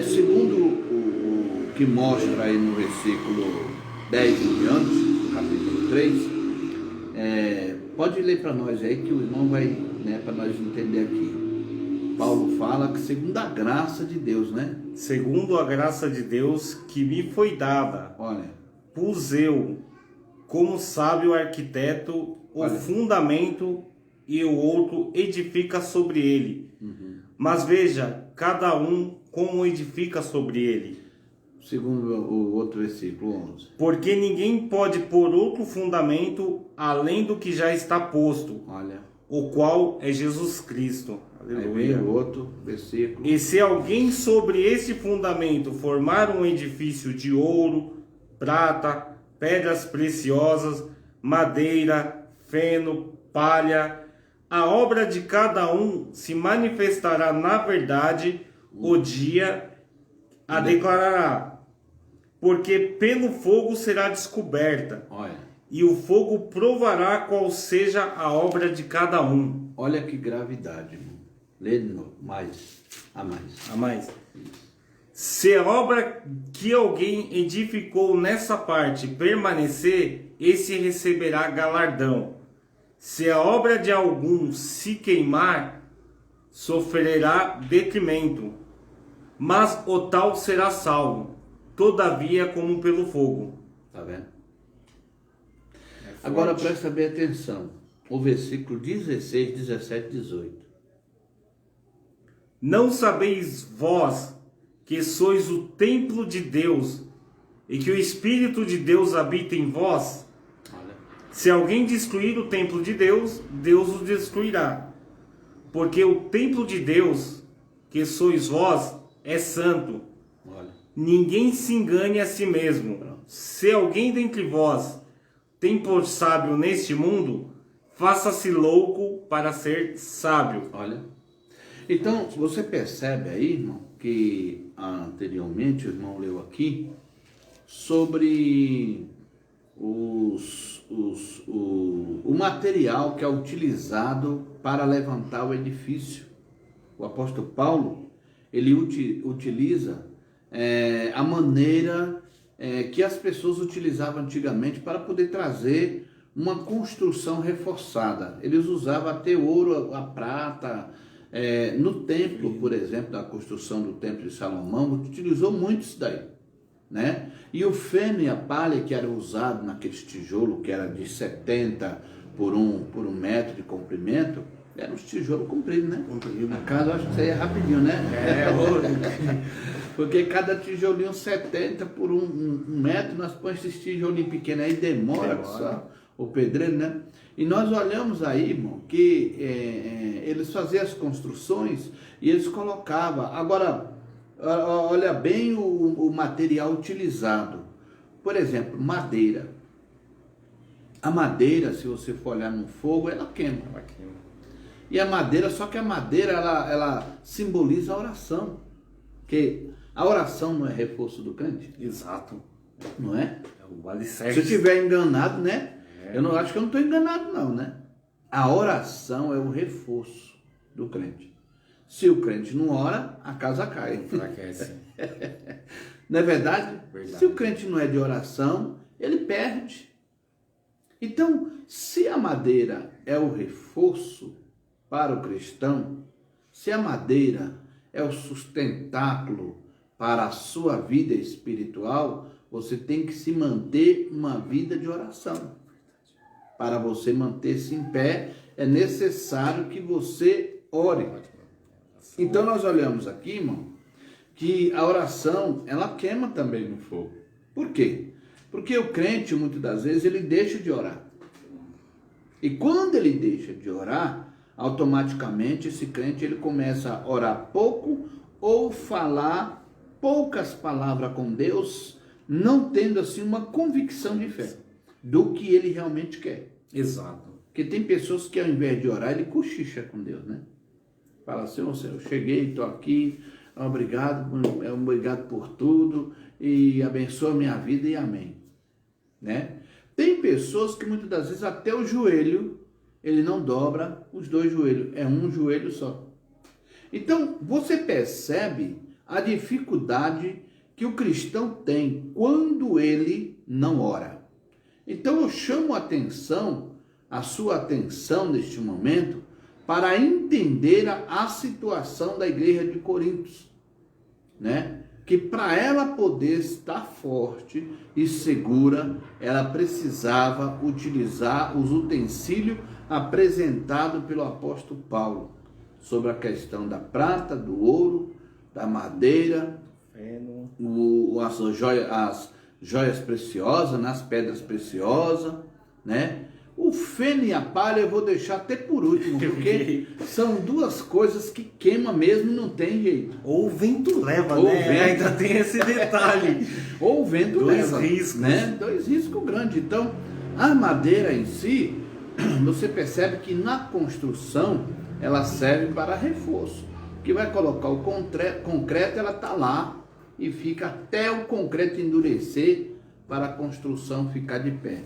segundo o que mostra aí no versículo 10 em diante, do capítulo 3, pode ler para nós aí que o irmão vai, né, para nós entender aqui. Paulo fala que segundo a graça de Deus, né? Segundo a graça de Deus que me foi dada, pus eu, como sábio arquiteto, o fundamento e o outro edifica sobre ele. Mas veja, cada um como edifica sobre ele. Segundo o outro versículo 11. Porque ninguém pode pôr outro fundamento além do que já está posto, o qual é Jesus Cristo. Aleluia. O outro versículo. E se alguém sobre esse fundamento formar um edifício de ouro, prata, pedras preciosas, madeira, feno, palha, a obra de cada um se manifestará na verdade, o dia a declarará. Porque pelo fogo será descoberta. E o fogo provará qual seja a obra de cada um. Olha que gravidade, irmão. Lê de novo. Mais. A mais. Se a obra que alguém edificou nessa parte permanecer, esse receberá galardão. Se a obra de algum se queimar, sofrerá detrimento. Mas o tal será salvo, todavia como pelo fogo. Tá vendo? Agora presta bem atenção. O versículo 16, 17, 18. Não sabeis vós que sois o templo de Deus e que o Espírito de Deus habita em vós? Se alguém destruir o templo de Deus, Deus o destruirá. Porque o templo de Deus, que sois vós, é santo. Ninguém se engane a si mesmo. Se alguém dentre vós tem por sábio neste mundo, faça-se louco para ser sábio. Então, você percebe aí, irmão, que anteriormente o irmão leu aqui sobre o material que é utilizado para levantar o edifício. O apóstolo Paulo, ele utiliza a maneira que as pessoas utilizavam antigamente para poder trazer uma construção reforçada. Eles usavam até ouro, a prata. No templo, por exemplo, da construção do templo de Salomão, utilizou muito isso daí, né? E o feno e a palha que era usado naqueles tijolos que era de 70 por um metro de comprimento, eram uns tijolos compridos, né? Na casa eu acho que isso aí é rapidinho, né? Porque cada tijolinho 70 por um metro, nós põemos esses tijolinhos pequenos aí, demora só o pedreiro, né? E nós olhamos aí, irmão, que eles faziam as construções e eles colocavam. Agora, olha bem o material utilizado. Por exemplo, madeira. A madeira, se você for olhar no fogo, ela queima. E a madeira, só que a madeira, ela simboliza a oração. Porque a oração não é reforço do crente? Exato. Não é? O alicerce. Se eu estiver enganado, né? Eu não acho que eu não estou enganado não, né? A oração é o reforço do crente. Se o crente não ora, a casa cai. Enfraquece. Não é verdade? Verdade. Se o crente não é de oração, ele perde. Então, se a madeira é o reforço para o cristão, se a madeira é o sustentáculo para a sua vida espiritual, você tem que se manter uma vida de oração. Para você manter-se em pé, é necessário que você ore. Então nós olhamos aqui, irmão, que a oração, ela queima também no fogo. Por quê? Porque o crente, muitas das vezes, ele deixa de orar. E quando ele deixa de orar, automaticamente esse crente ele começa a orar pouco ou falar poucas palavras com Deus, não tendo assim uma convicção de fé do que ele realmente quer. Exato. Porque tem pessoas que ao invés de orar, ele cochicha com Deus, né? Fala assim, eu cheguei, estou aqui, obrigado por tudo e abençoa a minha vida e amém. Né? Tem pessoas que muitas das vezes até o joelho, ele não dobra os dois joelhos, é um joelho só. Então, você percebe a dificuldade que o cristão tem quando ele não ora. Então, eu chamo a sua atenção neste momento, para entender a situação da igreja de Corinto, né? Que para ela poder estar forte e segura, ela precisava utilizar os utensílios apresentados pelo apóstolo Paulo, sobre a questão da prata, do ouro, da madeira, as joias preciosas, nas pedras preciosas, né? O feno e a palha eu vou deixar até por último, porque são duas coisas que queima mesmo, não tem jeito. Ou o vento leva, né? Ainda tem esse detalhe. Ou o vento leva. Dois riscos. Né? Dois riscos grandes. Então, a madeira em si, você percebe que na construção, ela serve para reforço. Que vai colocar o concreto, ela está lá e fica até o concreto endurecer para a construção ficar de pé.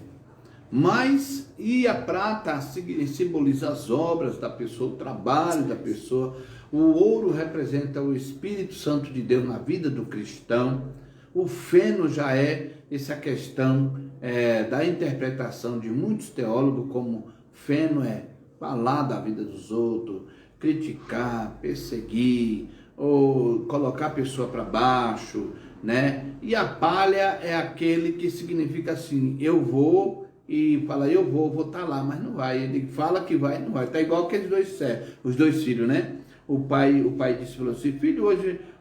Mas, e a prata simboliza as obras da pessoa, o trabalho da pessoa. O ouro representa o Espírito Santo de Deus na vida do cristão. O feno já é essa questão da interpretação de muitos teólogos, como feno é falar da vida dos outros, criticar, perseguir, ou colocar a pessoa para baixo, né? E a palha é aquele que significa assim, eu vou... E fala, eu vou estar lá, mas não vai. Ele fala que vai, não vai. Está igual aqueles os dois filhos, né? O pai disse, falou assim, filho,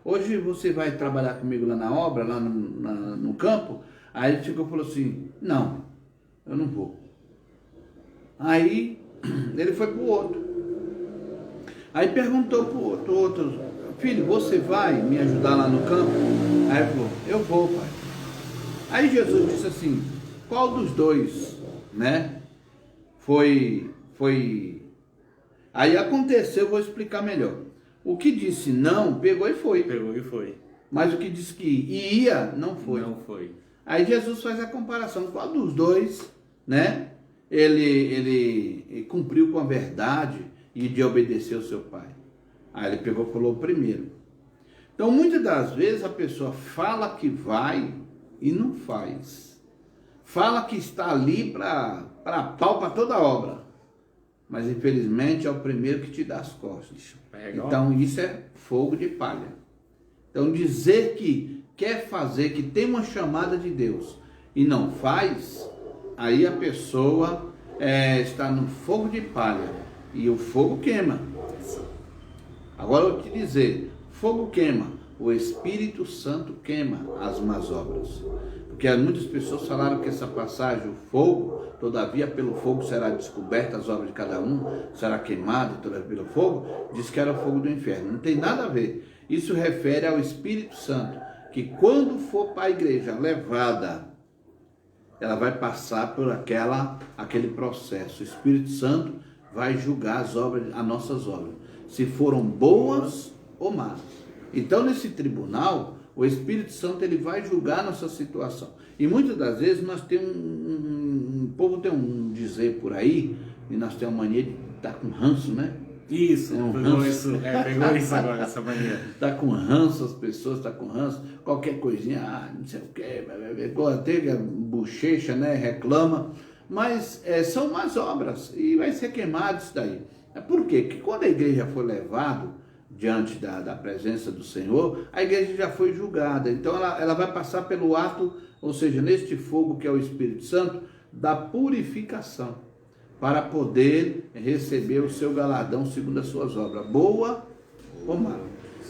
hoje você vai trabalhar comigo lá na obra, lá no campo? Aí ele chegou e falou assim, não, eu não vou. Aí ele foi para o outro. Aí perguntou para o outro, filho, você vai me ajudar lá no campo? Aí ele falou, eu vou, pai. Aí Jesus disse assim, qual dos dois, né, foi... Aí aconteceu, vou explicar melhor. O que disse não, pegou e foi. Pegou e foi. Mas o que disse que ia, não foi. Não foi. Aí Jesus faz a comparação, qual dos dois, né, ele cumpriu com a verdade e de obedecer ao seu pai. Aí ele pegou e falou o primeiro. Então, muitas das vezes a pessoa fala que vai e não faz. Fala que está ali para pau para toda obra. Mas infelizmente é o primeiro que te dá as costas. Então isso é fogo de palha. Então dizer que quer fazer, que tem uma chamada de Deus e não faz, aí a pessoa está no fogo de palha. E o fogo queima. Agora eu vou te dizer, fogo queima. O Espírito Santo queima as más obras. Porque muitas pessoas falaram que essa passagem, o fogo, todavia pelo fogo será descoberta as obras de cada um, será queimado todavia pelo fogo, diz que era o fogo do inferno. Não tem nada a ver. Isso refere ao Espírito Santo, que quando for para a igreja levada, ela vai passar por aquele processo. O Espírito Santo vai julgar as nossas obras, se foram boas ou más. Então, nesse tribunal, o Espírito Santo ele vai julgar a nossa situação. E muitas das vezes nós temos o povo tem um dizer por aí, e nós temos a mania de estar com ranço, né? Isso, É um pegou ranço. isso, pegou isso agora, essa mania. Tá com ranço, as pessoas tá com ranço, qualquer coisinha, não sei o que, até bochecha, né, reclama, mas são más obras e vai ser queimado isso daí. Por quê? Porque quando a igreja for levada diante da presença do Senhor, a igreja já foi julgada, então ela vai passar pelo ato, ou seja, neste fogo que é o Espírito Santo, da purificação, para poder receber o seu galardão segundo as suas obras, boa ou má.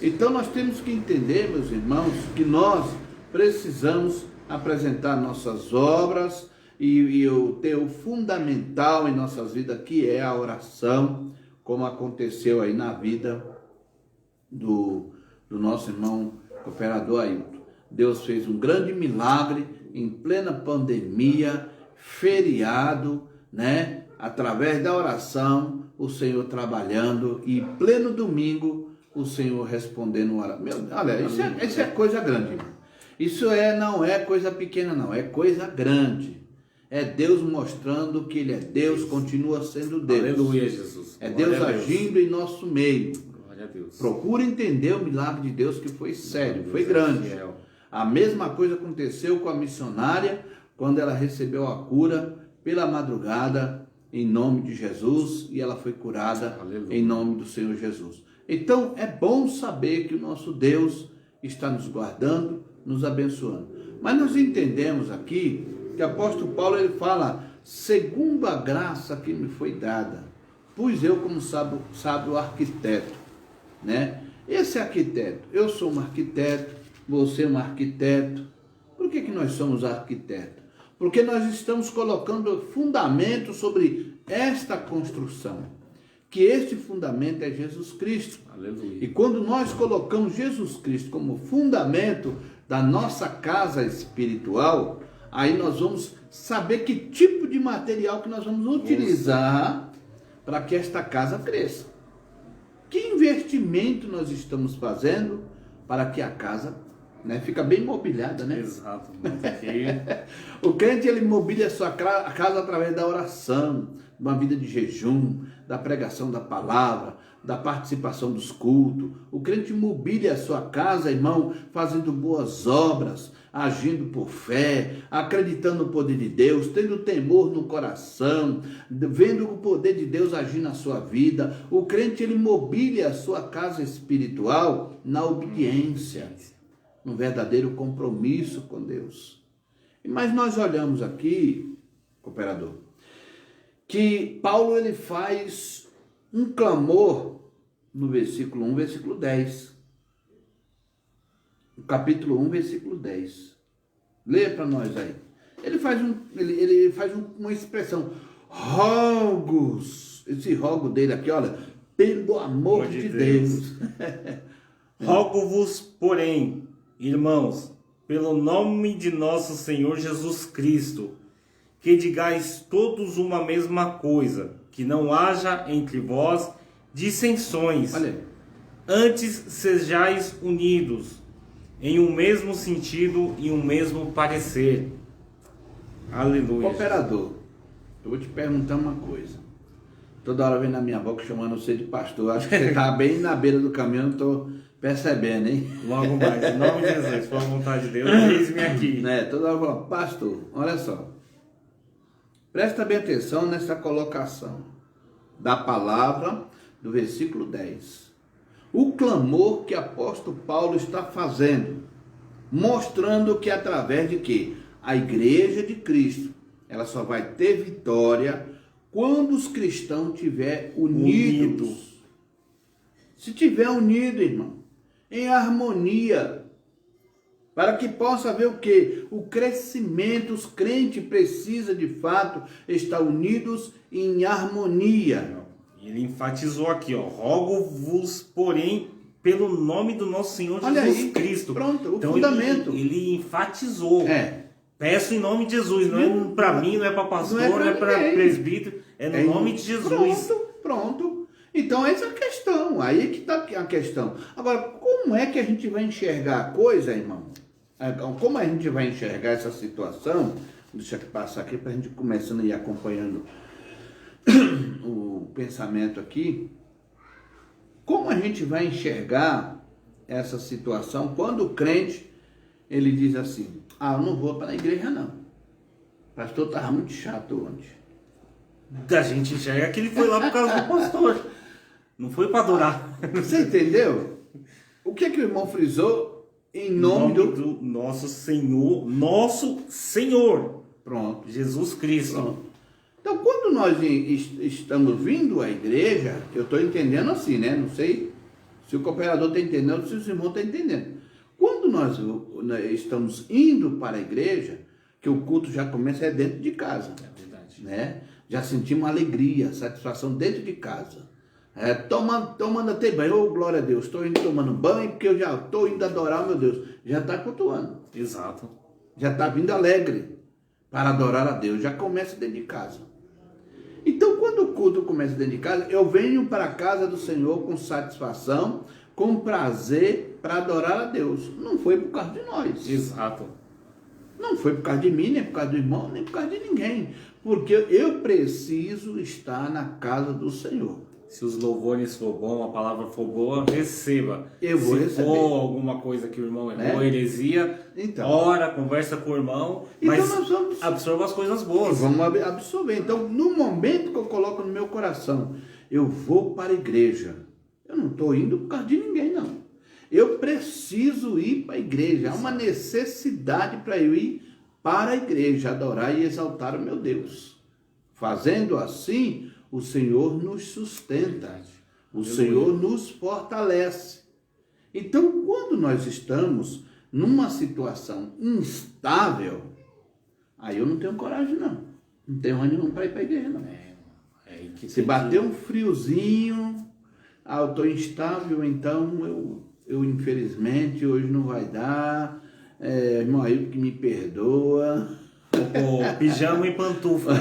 Então nós temos que entender, meus irmãos, que nós precisamos apresentar nossas obras e ter o fundamental em nossas vidas, que é a oração, como aconteceu aí na vida do nosso irmão cooperador Ailton. Deus fez um grande milagre em plena pandemia, feriado, né? Através da oração, o Senhor trabalhando, e pleno domingo, o Senhor respondendo oração. Olha, isso é coisa grande. Isso não é coisa pequena, não. É coisa grande. É Deus mostrando que Ele é Deus, continua sendo Deus. Aleluia, Jesus. É Deus agindo em nosso meio. Glória a Deus. Procura entender o milagre de Deus, que foi sério, foi grande. A mesma coisa aconteceu com a missionária, quando ela recebeu a cura pela madrugada, em nome de Jesus, e ela foi curada. Aleluia. Em nome do Senhor Jesus. Então é bom saber que o nosso Deus está nos guardando, nos abençoando. Mas nós entendemos aqui que o apóstolo Paulo, ele fala, segundo a graça que me foi dada, pois eu como sábio arquiteto, né? Esse arquiteto, eu sou um arquiteto, você é um arquiteto. Por que nós somos arquitetos? Porque nós estamos colocando fundamento sobre esta construção, que este fundamento é Jesus Cristo. Aleluia. E quando nós colocamos Jesus Cristo como fundamento da nossa casa espiritual, aí nós vamos saber que tipo de material que nós vamos utilizar para que esta casa cresça. Que investimento nós estamos fazendo para que a casa, né, fica bem mobiliada, né? Exato. O crente, ele mobilia a sua casa através da oração, de uma vida de jejum, da pregação da palavra, da participação dos cultos. O crente mobilia a sua casa, irmão, fazendo boas obras, agindo por fé, acreditando no poder de Deus, tendo temor no coração, vendo o poder de Deus agir na sua vida. O crente, ele mobilia a sua casa espiritual na obediência, no verdadeiro compromisso com Deus. Mas nós olhamos aqui, cooperador, que Paulo, ele faz um clamor no versículo 1, versículo 10. Capítulo 1, versículo 10. Leia para nós aí. Ele faz uma expressão, rogos. Esse rogo dele aqui, olha, pelo amor de Deus. Rogo-vos, porém, irmãos, pelo nome de nosso Senhor Jesus Cristo, que digais todos uma mesma coisa, que não haja entre vós dissensões. Olha. Antes sejais unidos em um mesmo sentido e um mesmo parecer. Aleluia. Cooperador, eu vou te perguntar uma coisa. Toda hora vem na minha boca chamando você de pastor. Acho que você está bem na beira do caminho, não estou percebendo, hein? Logo mais, em nome de Jesus, por vontade de Deus, eis-me aqui. Toda hora eu falo, pastor, olha só. Presta bem atenção nessa colocação da palavra do versículo 10. O clamor que o apóstolo Paulo está fazendo, mostrando que através de quê? A igreja de Cristo, ela só vai ter vitória quando os cristãos estiverem unidos. Se tiver unido, irmão, em harmonia, para que possa haver o quê? O crescimento. Os crentes precisam de fato estar unidos em harmonia. Ele enfatizou aqui, ó, rogo-vos, porém, pelo nome do nosso Senhor Olha Jesus aí, Cristo. Pronto, o então, fundamento. Ele enfatizou. Peço em nome de Jesus, não é para mim, não é para pastor, não é para presbítero, é no nome de Jesus. Pronto. Então essa é a questão, aí que está a questão. Agora, como é que a gente vai enxergar a coisa, irmão? Como a gente vai enxergar essa situação? Deixa eu passar aqui para a gente começando a ir acompanhando o pensamento aqui. como a gente vai enxergar essa situação quando o crente, ele diz assim, eu não vou para a igreja não. O pastor estava muito chato ontem. A gente enxerga que ele foi lá por causa do pastor. Não foi para adorar. Você entendeu? O que o irmão frisou? Em nome do nosso Senhor. Pronto. Jesus Cristo. Pronto. Então, quando nós estamos vindo à igreja, eu estou entendendo assim, né? Não sei se o cooperador está entendendo, se o irmão está entendendo. Quando nós estamos indo para a igreja, que o culto já começa dentro de casa. É verdade. Né? Já sentimos alegria, satisfação dentro de casa. Tomando até banho, glória a Deus, estou indo tomando banho, porque eu já estou indo adorar, meu Deus. Já está cultuando. Exato. Já está vindo alegre para adorar a Deus. Já começa dentro de casa. Então, quando o culto começa dentro de casa, eu venho para a casa do Senhor com satisfação, com prazer, para adorar a Deus. Não foi por causa de nós. Exato. Não foi por causa de mim, nem por causa do irmão, nem por causa de ninguém. Porque eu preciso estar na casa do Senhor. Se os louvores for bom, a palavra for boa, receba. Eu vou receber. Se for alguma coisa que o irmão errou, heresia, então, ora, conversa com o irmão, então mas nós vamos, absorva as coisas boas. Vamos absorver. Então, no momento que eu coloco no meu coração, eu vou para a igreja. Eu não estou indo por causa de ninguém, não. Eu preciso ir para a igreja. Há uma necessidade para eu ir para a igreja, adorar e exaltar o meu Deus. Fazendo assim, o Senhor nos sustenta, o Senhor nos fortalece. Então, quando nós estamos numa situação instável, aí eu não tenho coragem, não. Não tenho ânimo para ir para a igreja, não. Se bater um friozinho, eu estou instável, então eu infelizmente hoje não vai dar. Irmão Ailton que me perdoa. Pijama e pantufa.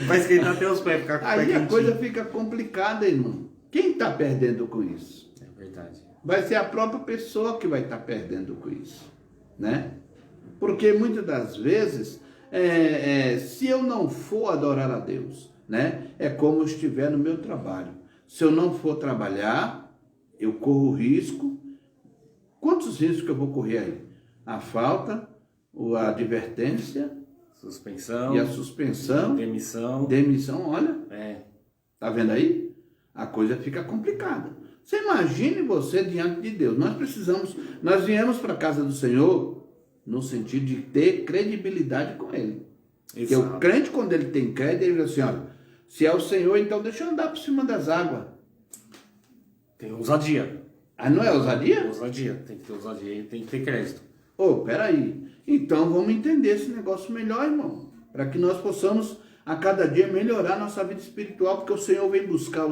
Vai esquentar até os pés, ficar com o pé Aí a quentinho. coisa fica complicada, irmão. Quem está perdendo com isso? É verdade. Vai ser a própria pessoa que vai estar perdendo com isso, né? Porque muitas das vezes, se eu não for adorar a Deus, né? É como eu estiver no meu trabalho. Se eu não for trabalhar, eu corro risco. Quantos riscos que eu vou correr aí? A falta, a advertência, suspensão, e a suspensão, demissão, olha, tá vendo aí? A coisa fica complicada. Você imagine você diante de Deus. Nós viemos para a casa do Senhor no sentido de ter credibilidade com Ele. Porque o crente, quando ele tem crédito, ele diz assim, olha, se é o Senhor, então deixa eu andar por cima das águas. Tem ousadia. Não é ousadia? Ousadia, tem que ter ousadia e tem que ter crédito. Peraí. Então vamos entender esse negócio melhor, irmão. Para que nós possamos a cada dia melhorar nossa vida espiritual, porque o Senhor vem buscar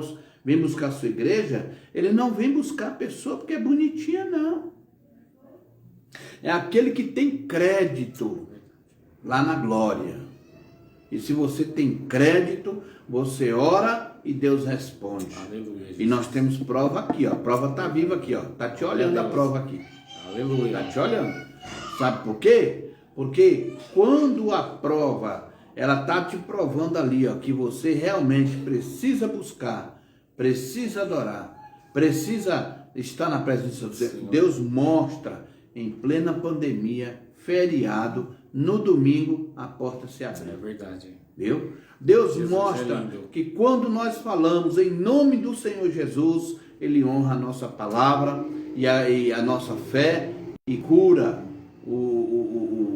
a sua igreja, Ele não vem buscar a pessoa porque é bonitinha, não. É aquele que tem crédito lá na glória. E se você tem crédito, você ora e Deus responde. Aleluia, e nós temos prova aqui, ó. A prova está viva aqui, ó. Está te olhando a prova aqui. Aleluia. Está te olhando. Sabe por quê? Porque quando a prova, ela está te provando ali, ó, que você realmente precisa buscar, precisa adorar, precisa estar na presença do Senhor. Deus mostra em plena pandemia, feriado, no domingo, a porta se abre. É verdade. Viu? Deus mostra que quando nós falamos em nome do Senhor Jesus, Ele honra a nossa palavra e a nossa fé e cura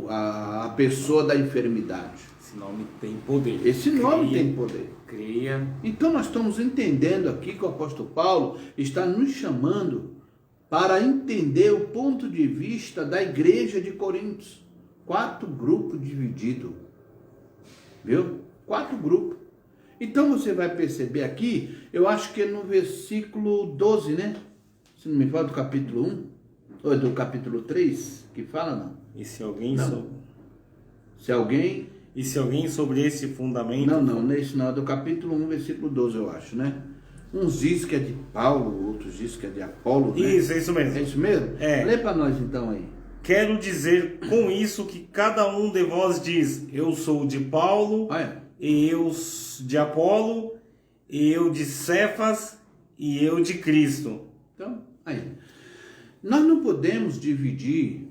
a pessoa da enfermidade. Esse nome tem poder. Esse nome tem poder. Creia. Então nós estamos entendendo aqui que o apóstolo Paulo está nos chamando para entender o ponto de vista da igreja de Coríntios. 4 grupos divididos. Viu? 4 grupos. Então você vai perceber aqui, eu acho que é no versículo 12, né? Se não me fala, do capítulo 1, ou do capítulo 3, que fala, não? E se alguém... Se alguém... E se alguém sobre esse fundamento... Não, nesse não, é do capítulo 1, versículo 12, eu acho, né? Uns dizem que é de Paulo, outros dizem que é de Apolo, né? Isso, é isso mesmo. É isso mesmo? Lê para nós então aí. Quero dizer com isso que cada um de vós diz, eu sou de Paulo, e eu de Apolo, e eu de Cefas, e eu de Cristo. Então, aí, nós não podemos dividir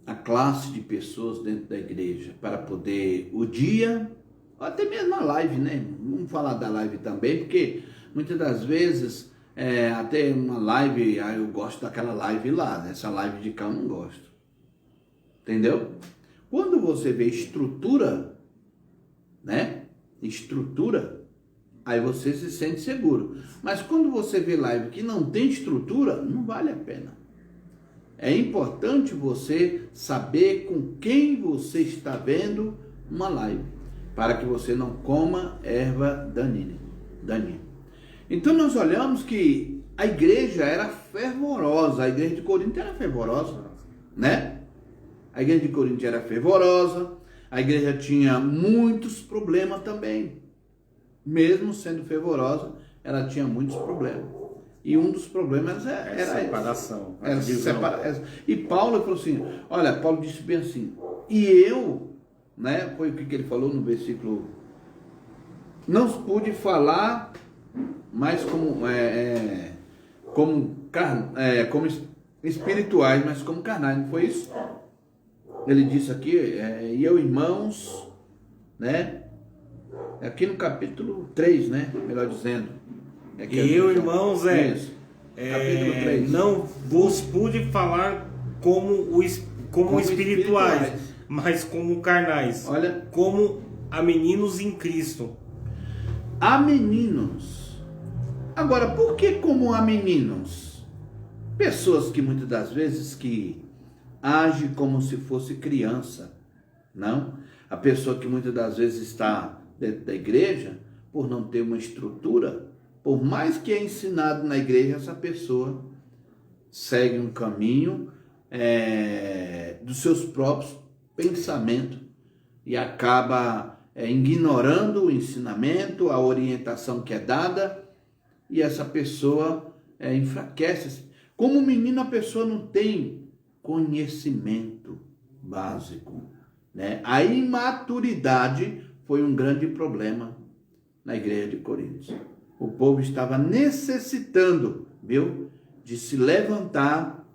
a classe de pessoas dentro da igreja para poder o dia, ou até mesmo a live, né? Vamos falar da live também, porque muitas das vezes, até uma live, eu gosto daquela live lá, né? Essa live de cá eu não gosto. Entendeu? Quando você vê estrutura, né? Estrutura, aí você se sente seguro. Mas quando você vê live que não tem estrutura, não vale a pena. É importante você saber com quem você está vendo uma live, para que você não coma erva daninha. Então nós olhamos que a igreja era fervorosa, a igreja de Corinto era fervorosa, né? A igreja de Corinto era fervorosa, a igreja tinha muitos problemas também. Mesmo sendo fervorosa, ela tinha muitos problemas. E um dos problemas era a separação. E Paulo falou assim, olha, Paulo disse bem assim, e eu, né, foi o que ele falou no versículo, não pude falar mais como espirituais, mas como carnais, não foi isso? Ele disse aqui, e eu, irmãos, né, aqui no capítulo 3, né, melhor dizendo, e eu, irmãos, capítulo 3. Não vos pude falar como espirituais, mas como carnais. Olha, como a meninos em Cristo. A meninos. Agora, por que como a meninos? Pessoas que muitas das vezes que agem como se fosse criança, não? A pessoa que muitas das vezes está dentro da igreja, por não ter uma estrutura, por mais que é ensinado na igreja, essa pessoa segue um caminho dos seus próprios pensamentos e acaba ignorando o ensinamento, a orientação que é dada, e essa pessoa enfraquece. Como menino, a pessoa não tem conhecimento básico, né? A imaturidade foi um grande problema na igreja de Corinto. O povo estava necessitando, viu, de se levantar,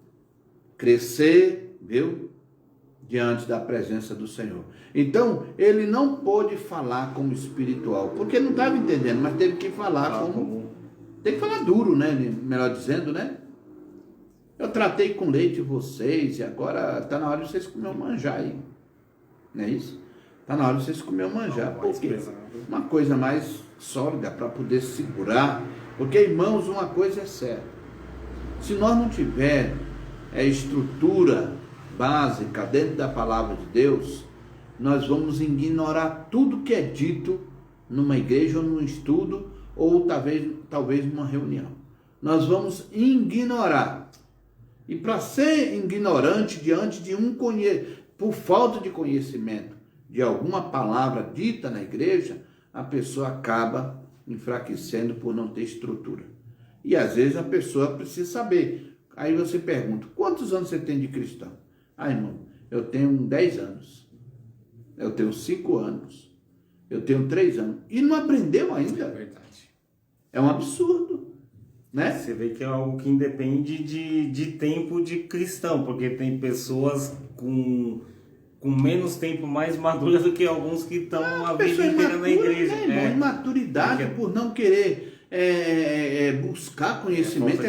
crescer, viu, diante da presença do Senhor. Então, ele não pôde falar como espiritual, porque não estava entendendo, mas teve que falar como... Tem que falar duro, né, melhor dizendo, né? Eu tratei com leite vocês e agora está na hora de vocês comer o manjar aí. Não é isso? Está na hora de vocês comer o manjar. Por quê? Uma coisa mais sólida para poder segurar. Porque, irmãos, uma coisa é certa. Se nós não tivermos estrutura básica dentro da palavra de Deus, nós vamos ignorar tudo que é dito numa igreja ou num estudo ou talvez numa reunião. Nós vamos ignorar. E para ser ignorante diante de por falta de conhecimento de alguma palavra dita na igreja, a pessoa acaba enfraquecendo por não ter estrutura. E às vezes a pessoa precisa saber. Aí você pergunta, quantos anos você tem de cristão? Ah, irmão, eu tenho 10 anos. Eu tenho 5 anos. Eu tenho 3 anos. E não aprendeu ainda. É verdade. É um absurdo, né? Você vê que é algo que independe de tempo de cristão, porque tem pessoas com menos tempo, mais maduras do que alguns que estão a vida inteira na igreja. Né, imaturidade por não querer buscar conhecimento.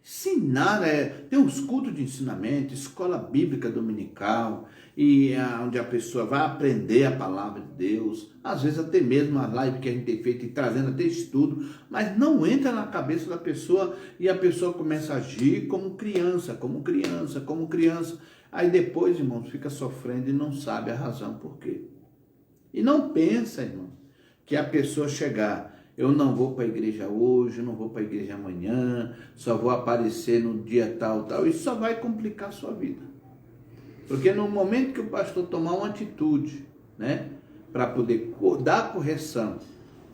Ensinar, tem uns cultos de ensinamento, escola bíblica dominical, e onde a pessoa vai aprender a palavra de Deus, às vezes até mesmo a live que a gente tem feito e trazendo até estudo, mas não entra na cabeça da pessoa e a pessoa começa a agir como criança. Aí depois, irmãos, fica sofrendo e não sabe a razão por quê. E não pensa, irmão, que a pessoa chegar, eu não vou para a igreja hoje, não vou para a igreja amanhã, só vou aparecer no dia tal, isso só vai complicar a sua vida. Porque no momento que o pastor tomar uma atitude, né, para poder dar correção,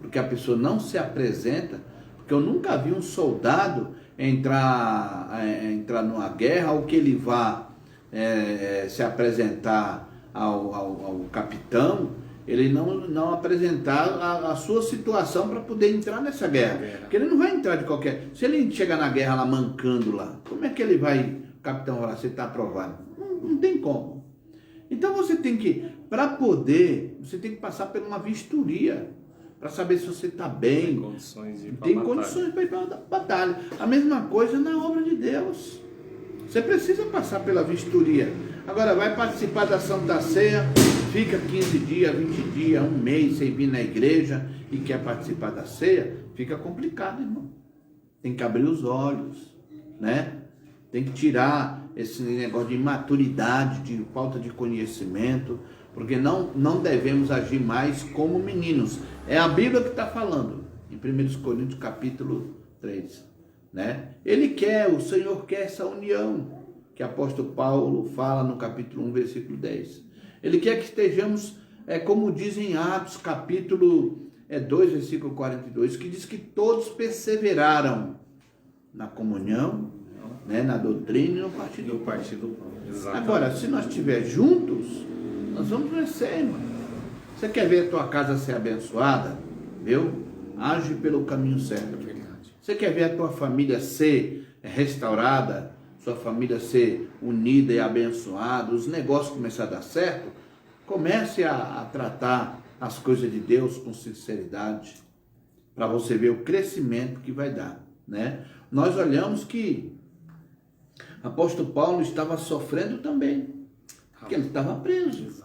porque a pessoa não se apresenta, porque eu nunca vi um soldado entrar numa guerra, ou que ele vá se apresentar ao capitão, ele não apresentar a sua situação para poder entrar nessa guerra. Porque ele não vai entrar de qualquer... Se ele chegar na guerra lá mancando lá, como é que ele vai... O capitão vai lá, você está aprovado? Não tem como. Então você tem que... Para poder, você tem que passar por uma vistoria. Para saber se você está bem. Tem condições para ir para a batalha. A mesma coisa na obra de Deus. Você precisa passar pela vistoria. Agora, vai participar da Santa Ceia, fica 15 dias, 20 dias, um mês sem vir na igreja e quer participar da ceia, fica complicado, irmão. Tem que abrir os olhos, né? Tem que tirar esse negócio de imaturidade, de falta de conhecimento, porque não devemos agir mais como meninos. É a Bíblia que está falando, em 1 Coríntios capítulo 3, né? O Senhor quer essa união, que o apóstolo Paulo fala no capítulo 1, versículo 10. Ele quer que estejamos, como diz em Atos, capítulo 2, versículo 42, que diz que todos perseveraram na comunhão, né, na doutrina e no partido do pão. Agora, se nós estivermos juntos, nós vamos vencer, irmão. Você quer ver a tua casa ser abençoada? Viu? Age pelo caminho certo. Você quer ver a tua família ser restaurada? Sua família ser unida e abençoada, os negócios começar a dar certo, comece a tratar as coisas de Deus com sinceridade, para você ver o crescimento que vai dar, né? Nós olhamos que o apóstolo Paulo estava sofrendo também, porque ele estava preso,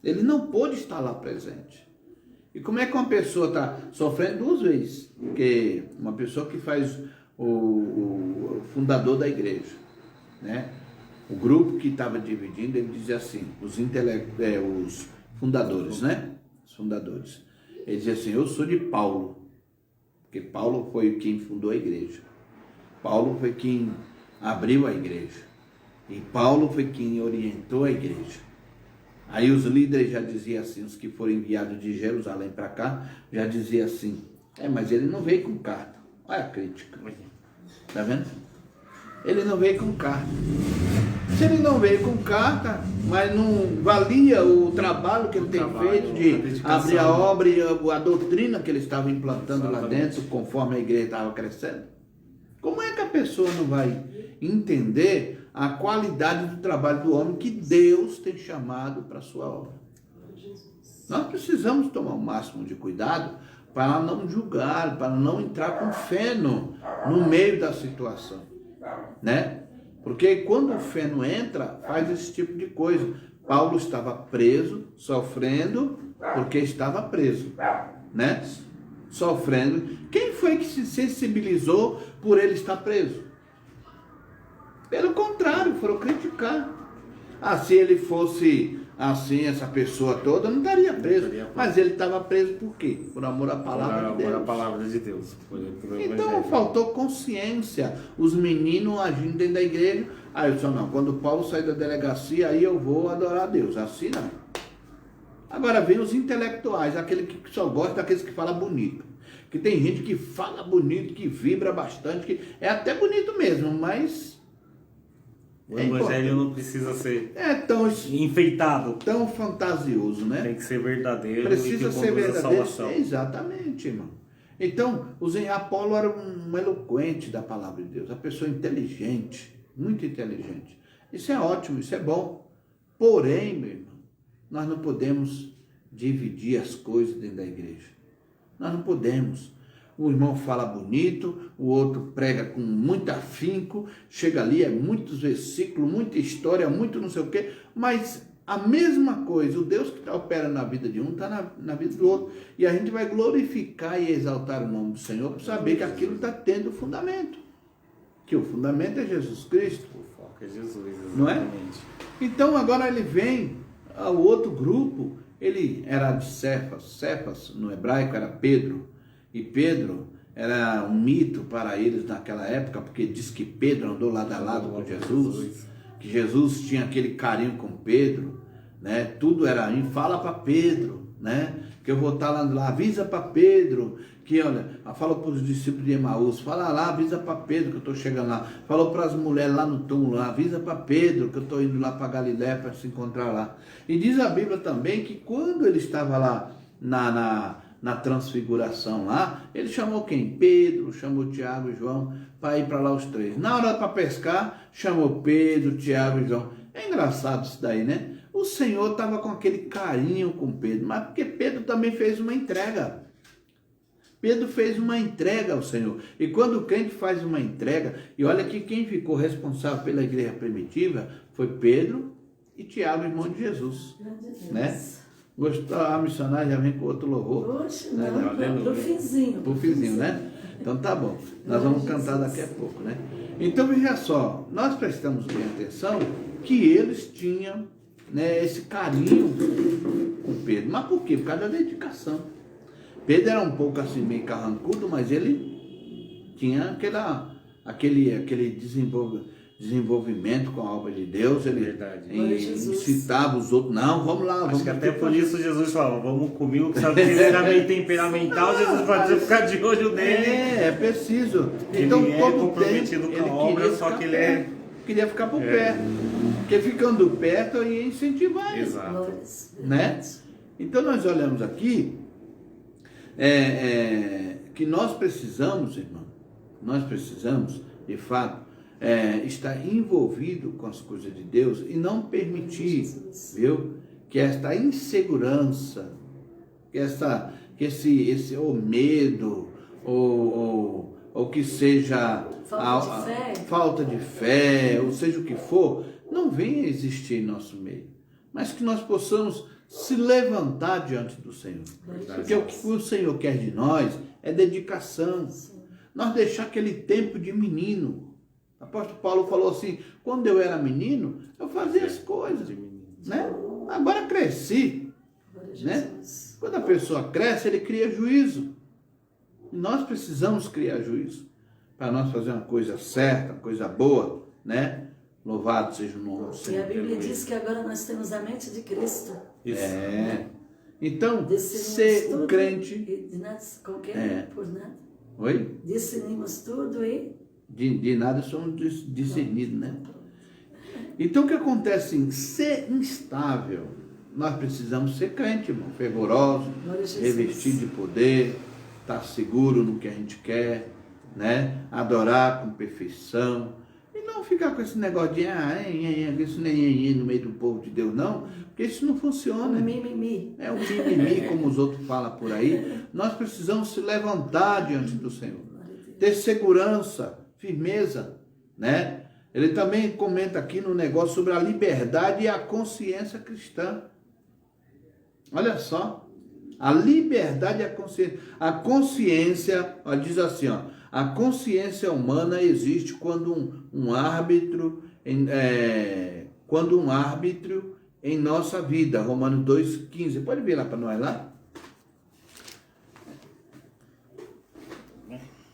ele não pôde estar lá presente. E como é que uma pessoa está sofrendo duas vezes? Porque uma pessoa que faz o fundador da igreja, né? O grupo que estava dividindo, ele dizia assim, os fundadores, né? Os fundadores. Ele dizia assim, eu sou de Paulo, porque Paulo foi quem fundou a igreja. Paulo foi quem abriu a igreja. E Paulo foi quem orientou a igreja. Aí os líderes já diziam assim, os que foram enviados de Jerusalém para cá, já diziam assim, mas ele não veio com carta. Olha a crítica. Tá vendo? Ele não veio com carta. Se ele não veio com carta, mas não valia o trabalho que ele tem feito de abrir a obra e a doutrina que ele estava implantando lá dentro, conforme a igreja estava crescendo, como é que a pessoa não vai entender a qualidade do trabalho do homem que Deus tem chamado para a sua obra? Nós precisamos tomar o máximo de cuidado para não julgar, para não entrar com feno no meio da situação, né? Porque quando o feno entra, faz esse tipo de coisa. Paulo estava preso, sofrendo, porque estava preso, né? Sofrendo. Quem foi que se sensibilizou por ele estar preso? Pelo contrário, foram criticar. Se ele fosse assim, essa pessoa toda, não estaria preso. Mas ele estava preso por quê? Por amor à palavra de Deus. Por amor à palavra de Deus. Então faltou consciência. Os meninos agindo dentro da igreja. Aí eu disse, não, quando Paulo sair da delegacia, aí eu vou adorar a Deus. Assim não. Agora vem os intelectuais, aquele que só gosta daqueles que falam bonito. Que tem gente que fala bonito, que vibra bastante, que é até bonito mesmo, mas... O evangelho não precisa ser tão enfeitado. Tão fantasioso, né? Tem que ser verdadeiro. Precisa ser verdadeiro. Exatamente, irmão. Então, o Apolo era um eloquente da palavra de Deus, uma pessoa inteligente, muito inteligente. Isso é ótimo, isso é bom. Porém, meu irmão, nós não podemos dividir as coisas dentro da igreja. Nós não podemos. O irmão fala bonito, o outro prega com muito afinco, chega ali, muitos versículos, muita história, muito não sei o quê, mas a mesma coisa, o Deus que opera na vida de um, está na vida do outro. E a gente vai glorificar e exaltar o nome do Senhor, para saber que aquilo está tendo fundamento. Que o fundamento é Jesus Cristo. O foco é Jesus, exatamente. Não é? Então agora ele vem, o outro grupo, ele era de Cefas, no hebraico era Pedro. E Pedro era um mito para eles naquela época, porque diz que Pedro andou lado a lado com Jesus, que Jesus tinha aquele carinho com Pedro, né? Tudo era, fala para Pedro, né? que eu vou estar lá, avisa para Pedro, que olha, fala para os discípulos de Emaús, fala lá, avisa para Pedro que eu estou chegando lá, falou para as mulheres lá no túmulo, avisa para Pedro que eu estou indo lá para Galiléia para se encontrar lá. E diz a Bíblia também que quando ele estava lá na transfiguração lá, ele chamou quem? Pedro, chamou Tiago e João para ir para lá os três. Na hora para pescar, chamou Pedro, Tiago e João. É engraçado isso daí, né? O Senhor estava com aquele carinho com Pedro, mas porque Pedro também fez uma entrega. Pedro fez uma entrega ao Senhor. E quando o crente faz uma entrega, e olha que quem ficou responsável pela igreja primitiva foi Pedro e Tiago, irmão de Jesus. Né? Gostou? A missionária já vem com outro louvor. Oxe, não, pro finzinho. Pro finzinho, né? Então tá bom. Nós vamos cantar daqui a pouco, né? Então veja só, nós prestamos bem atenção que eles tinham, né, esse carinho com Pedro. Mas por quê? Por causa da dedicação. Pedro era um pouco assim meio carrancudo, mas ele tinha aquele desenvolvimento com a obra de Deus. Ele incitava os outros, não, vamos lá. Acho que até por isso Jesus falou, vamos comigo, que sabe que ele era meio temperamental, Jesus vai dizer ficar de olho nele. É preciso. Então ele é comprometido com a obra, só que ele queria ficar por perto. Porque ficando perto eu ia incentivar ele. Exato. Né? Então nós olhamos aqui que nós precisamos, irmão, de fato, estar envolvido com as coisas de Deus e não permitir, viu, que esta insegurança, que esse medo, ou que seja falta de fé, ou seja o que for, não venha existir em nosso meio, mas que nós possamos se levantar diante do Senhor. Porque o que o Senhor quer de nós é dedicação. Nós deixar aquele tempo de menino. O apóstolo Paulo falou assim, quando eu era menino, eu fazia as coisas, né? Agora cresci, né? Quando a pessoa cresce, ele cria juízo. E nós precisamos criar juízo para nós fazer uma coisa certa, uma coisa boa, né? Louvado seja o nome do Senhor. E a Bíblia diz que agora nós temos a mente de Cristo. Então, ser o crente... De nada, por nada. Oi? Discernimos tudo e... De nada somos discernidos, né? Então, o que acontece em ser instável? Nós precisamos ser crente, irmão, fervoroso, revestido de poder, estar seguro no que a gente quer, né? Adorar com perfeição. E não ficar com esse negócio de isso nem no meio do povo de Deus, não, porque isso não funciona. Mimimi. É um mimimi, como os outros falam por aí. Nós precisamos se levantar diante do Senhor, ter segurança, firmeza, né? Ele também comenta aqui no negócio sobre a liberdade e a consciência cristã. Olha só, a liberdade e a consciência. A consciência, ó, diz assim, ó, a consciência humana existe quando um árbitro em nossa vida. Romanos 2,15. Pode vir lá para nós lá?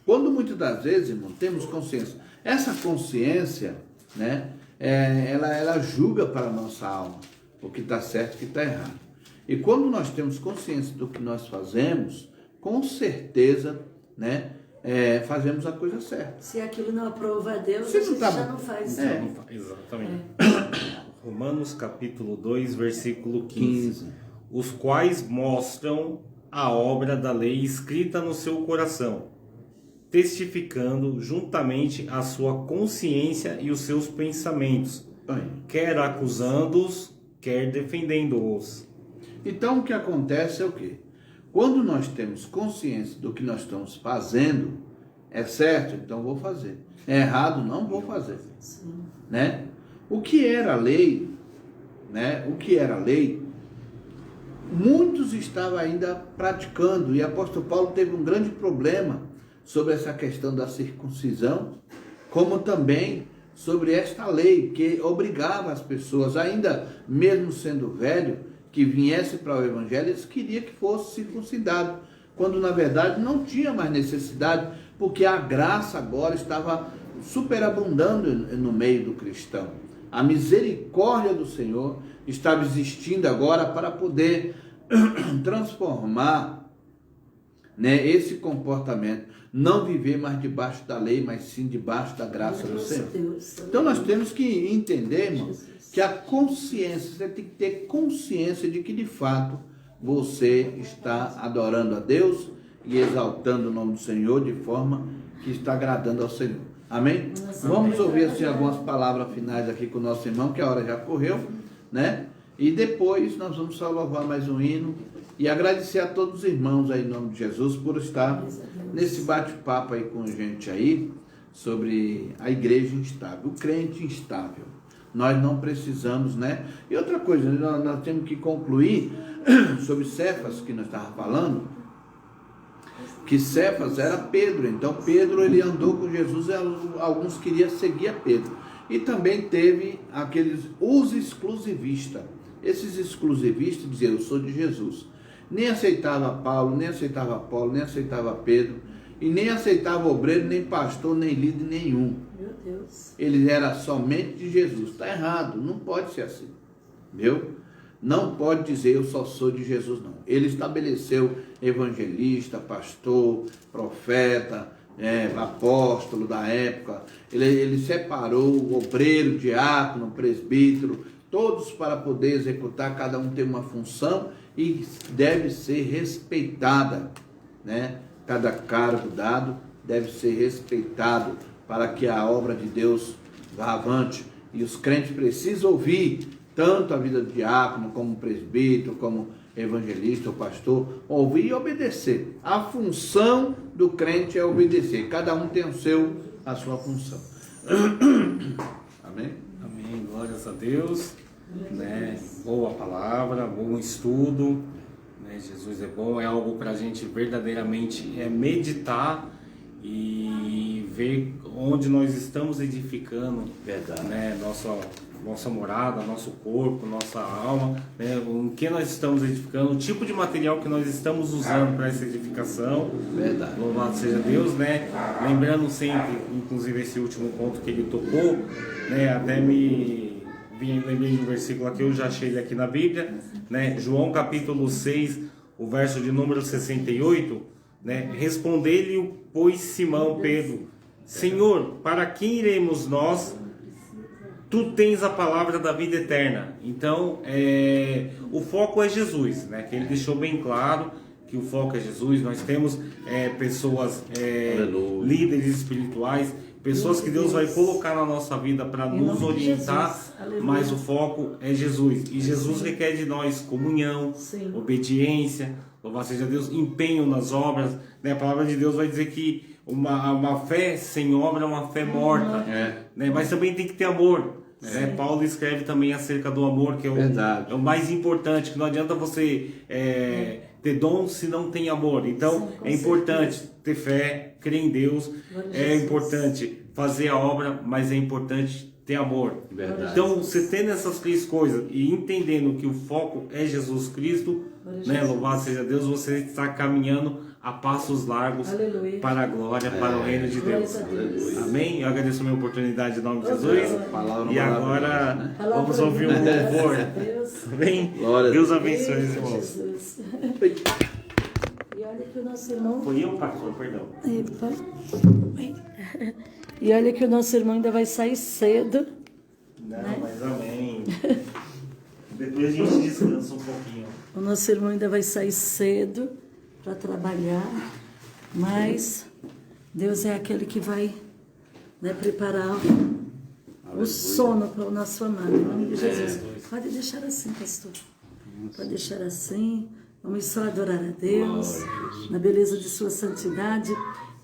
Quando muitas das vezes, irmão, temos consciência. Essa consciência, né, ela julga para a nossa alma o que está certo e o que está errado. E quando nós temos consciência do que nós fazemos, com certeza, né, fazemos a coisa certa. Se aquilo não aprova a Deus, se a gente já não faz. Exatamente. Romanos capítulo 2, versículo 15. Os quais mostram a obra da lei escrita no seu coração, testificando juntamente a sua consciência e os seus pensamentos, quer acusando-os, quer defendendo-os. Então o que acontece é o quê? Quando nós temos consciência do que nós estamos fazendo, é certo, então vou fazer. É errado, não vou fazer. Né? O que era a lei, né? O que era a lei, muitos estavam ainda praticando, e o apóstolo Paulo teve um grande problema sobre essa questão da circuncisão, como também sobre esta lei que obrigava as pessoas, ainda mesmo sendo velho, que viesse para o evangelho, eles queriam que fosse circuncidado, quando na verdade não tinha mais necessidade, porque a graça agora estava superabundando no meio do cristão. A misericórdia do Senhor estava existindo agora para poder transformar, né, esse comportamento, não viver mais debaixo da lei, mas sim debaixo da graça do Senhor. Então nós temos que entender, irmão, que a consciência, você tem que ter consciência de que de fato você está adorando a Deus e exaltando o nome do Senhor de forma que está agradando ao Senhor. Amém? Vamos ouvir assim algumas palavras finais aqui com o nosso irmão, que a hora já correu, né? E depois nós vamos só louvar mais um hino e agradecer a todos os irmãos aí em nome de Jesus por estar nesse bate-papo aí com a gente aí sobre a igreja instável, o crente instável. Nós não precisamos, né? E outra coisa, nós temos que concluir sobre Cefas, que nós estávamos falando, que Cefas era Pedro. Então Pedro, ele andou com Jesus e alguns queriam seguir a Pedro. E também teve os exclusivistas. Esses exclusivistas diziam, eu sou de Jesus. Nem aceitava Paulo, nem aceitava Apolo, nem aceitava Pedro, e nem aceitava obreiro, nem pastor, nem líder nenhum. Meu Deus. Ele era somente de Jesus. Está errado, não pode ser assim. Viu? Não pode dizer eu só sou de Jesus, não. Ele estabeleceu evangelista, pastor, profeta, apóstolo da época. Ele separou o obreiro, diácono, presbítero, todos para poder executar, cada um tem uma função e deve ser respeitada, né? Cada cargo dado deve ser respeitado para que a obra de Deus vá avante. E os crentes precisam ouvir tanto a vida do diácono, como presbítero, como evangelista ou pastor, ouvir e obedecer. A função do crente é obedecer. Cada um tem a sua função. Amém? Amém. Glórias a Deus. Né? Boa palavra, bom estudo. Né? Jesus é bom, é algo para a gente verdadeiramente meditar e ver onde nós estamos edificando. Verdade. Né? Nossa morada, nosso corpo, nossa alma, né? Em que nós estamos edificando, o tipo de material que nós estamos usando para essa edificação. Verdade. Louvado seja Deus, né? Lembrando sempre, inclusive esse último ponto que ele tocou, né? Até lembrei de um versículo aqui, eu já achei ele aqui na Bíblia, né? João capítulo 6, o verso de número 68, né? Respondeu-lhe, pois, Simão Pedro, Senhor, para quem iremos nós? Tu tens a palavra da vida eterna. Então, o foco é Jesus, né? Que ele deixou bem claro que o foco é Jesus. Nós temos pessoas, líderes espirituais, pessoas que Deus vai colocar na nossa vida para nos orientar, mas o foco é Jesus. E Jesus requer de nós comunhão, obediência, louvado seja Deus, empenho nas obras, né? A palavra de Deus vai dizer que uma fé sem obra é uma fé morta, né? Mas também tem que ter amor. Né? Paulo escreve também acerca do amor, que é o mais importante, que não adianta você ter dom se não tem amor. Então é importante ter fé, crer em Deus, importante fazer a obra, mas é importante ter amor. Verdade. Então você tendo essas três coisas e entendendo que o foco é Jesus Cristo, né? Louvado seja Deus, você está caminhando a passos largos, aleluia, para a glória, para o reino de Deus. Amém? Eu agradeço a minha oportunidade em nome de Jesus. E agora vamos ouvir um louvor. Amém? Deus abençoe os irmãos. E olha que o nosso irmão... Foi eu, pastor, perdão. E olha que o nosso irmão ainda vai sair cedo. Não, né? Mas amém. Depois a gente descansa um pouquinho. O nosso irmão ainda vai sair cedo para trabalhar, mas Deus é aquele que vai, né, preparar o sono para o nosso amado, em nome de Jesus. Pode deixar assim, pastor. Pode deixar assim. Vamos só adorar a Deus na beleza de sua santidade.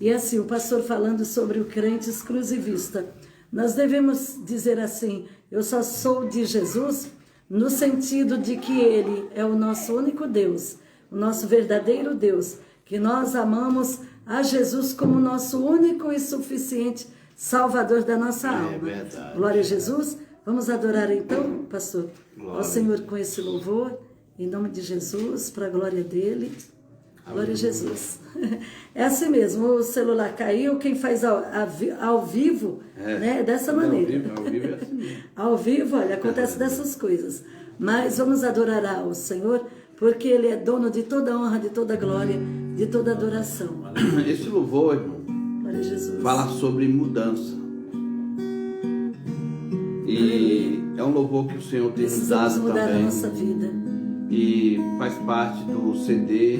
E assim, o pastor falando sobre o crente exclusivista. Nós devemos dizer assim, eu só sou de Jesus, no sentido de que Ele é o nosso único Deus, o nosso verdadeiro Deus, que nós amamos a Jesus como nosso único e suficiente Salvador da nossa alma. Verdade. Glória a Jesus. Vamos adorar então, pastor, ao Senhor com esse louvor, em nome de Jesus, para a glória dele. Glória a Jesus. É assim mesmo, o celular caiu, quem faz ao vivo, né, dessa maneira. Ao vivo é assim mesmo. Ao vivo, olha, acontece dessas coisas. Mas vamos adorar ao Senhor, porque Ele é dono de toda honra, de toda glória, de toda adoração. Esse louvor, irmão, Glória a Jesus. fala sobre mudança. E é um louvor que o Senhor tem nos Precisamos dado mudar também. a nossa vida. E faz parte do CD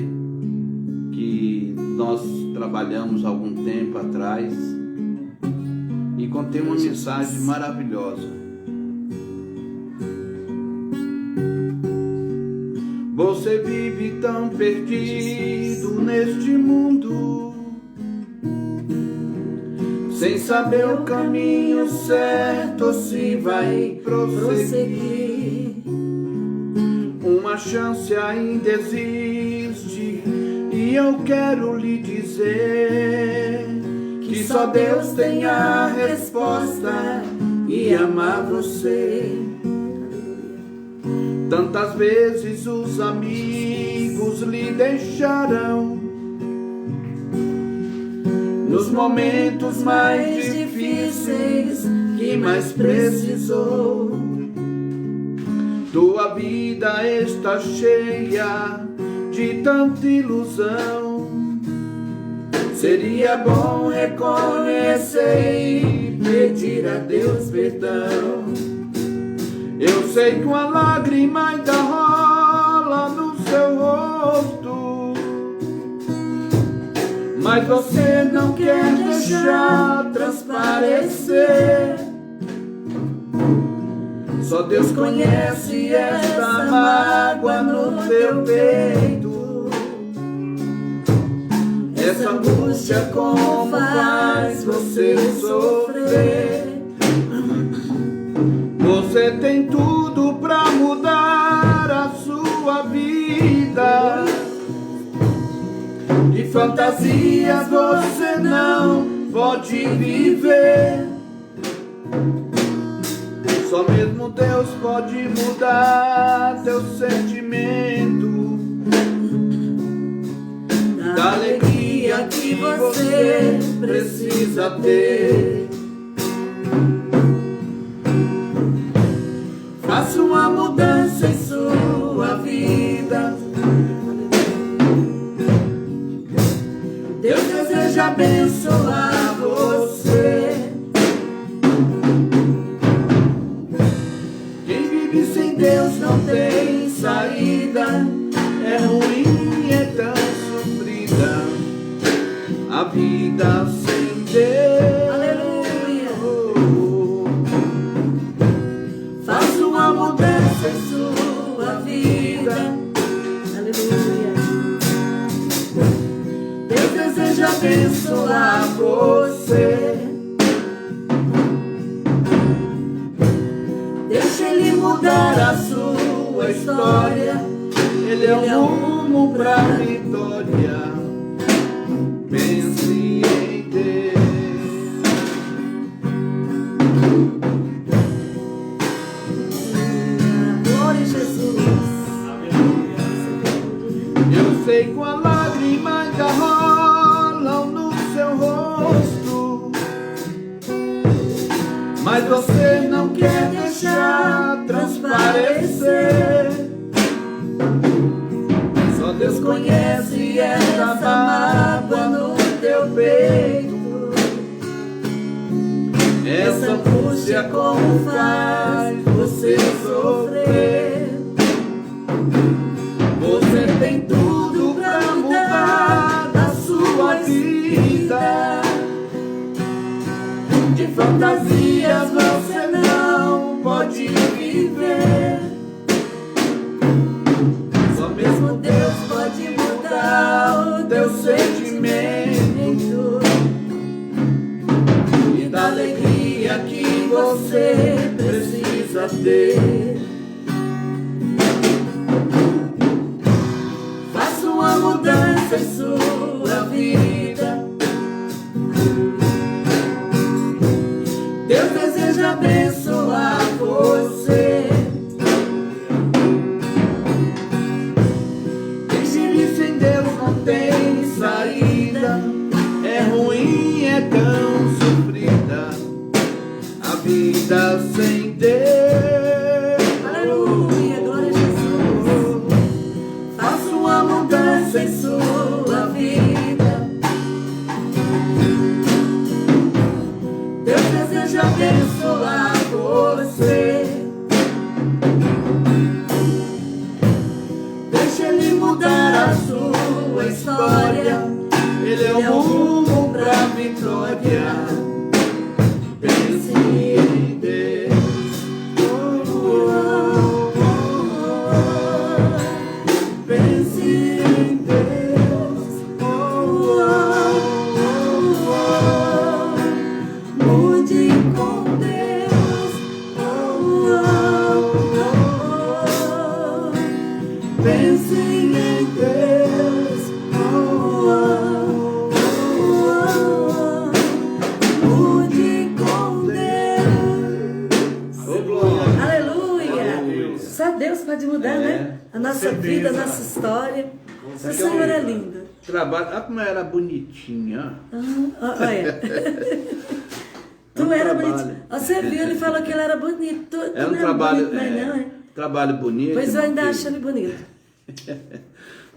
que nós trabalhamos há algum tempo atrás. E contém uma mensagem maravilhosa. Você vive tão perdido neste mundo, sem saber o caminho certo, se vai prosseguir. Uma chance ainda existe, e eu quero lhe dizer que só Deus tem a resposta e amar você. Tantas vezes os amigos lhe deixarão, nos momentos mais difíceis que mais precisou. Tua vida está cheia de tanta ilusão. Seria bom reconhecer e pedir a Deus perdão. Eu sei que uma lágrima ainda rola no seu rosto, mas você não quer deixar transparecer. Só Deus conhece essa mágoa no teu peito, essa angústia como faz você sofrer. Você tem tudo pra mudar a sua vida. De fantasias você não pode viver. Só mesmo Deus pode mudar teu sentimento, da alegria que você precisa ter. Faça uma mudança em sua vida. Deus deseja abençoar você. Quem vive sem Deus não tem saída. É ruim, é tão sofrida a vida sem Deus. Mudança em sua vida. Aleluia. Deus deseja abençoar você. Deixa Ele mudar a sua história. Ele é o rumo pra vitória. Pense em Deus. Eu sei que a lágrima ainda rolam no seu rosto, mas você não quer deixar transparecer. Só Deus conhece essa mágoa no teu peito, essa angústia como faz você sofrer. Você tem tudo pra mudar a sua vida. De fantasias você não pode viver. Só mesmo Deus pode mudar o teu sentimento e da alegria que você precisa ter. Mudança em sua vida. Deus deseja abençoar você. Deixe-lhe sem Deus não tem saída. É ruim, é tão sofrida a vida sem Deus. Aleluia, glória a Jesus. Ele é o rumo pra vitória. Pense em Deus. Pense em Deus. Mude com Deus. Pense em Deus. Mude com Deus. Ô, glória. Aleluia. Só Deus pode mudar, né? A nossa vida, a nossa história. O Senhor é lindo. Trabalho. Olha como era bonitinha. Olha. Tu era bonito. Você viu, ele falou que ele era bonito. Tu É um não trabalho, bonito, mas não, é? trabalho bonito. Pois eu ainda porque- acho ele bonito.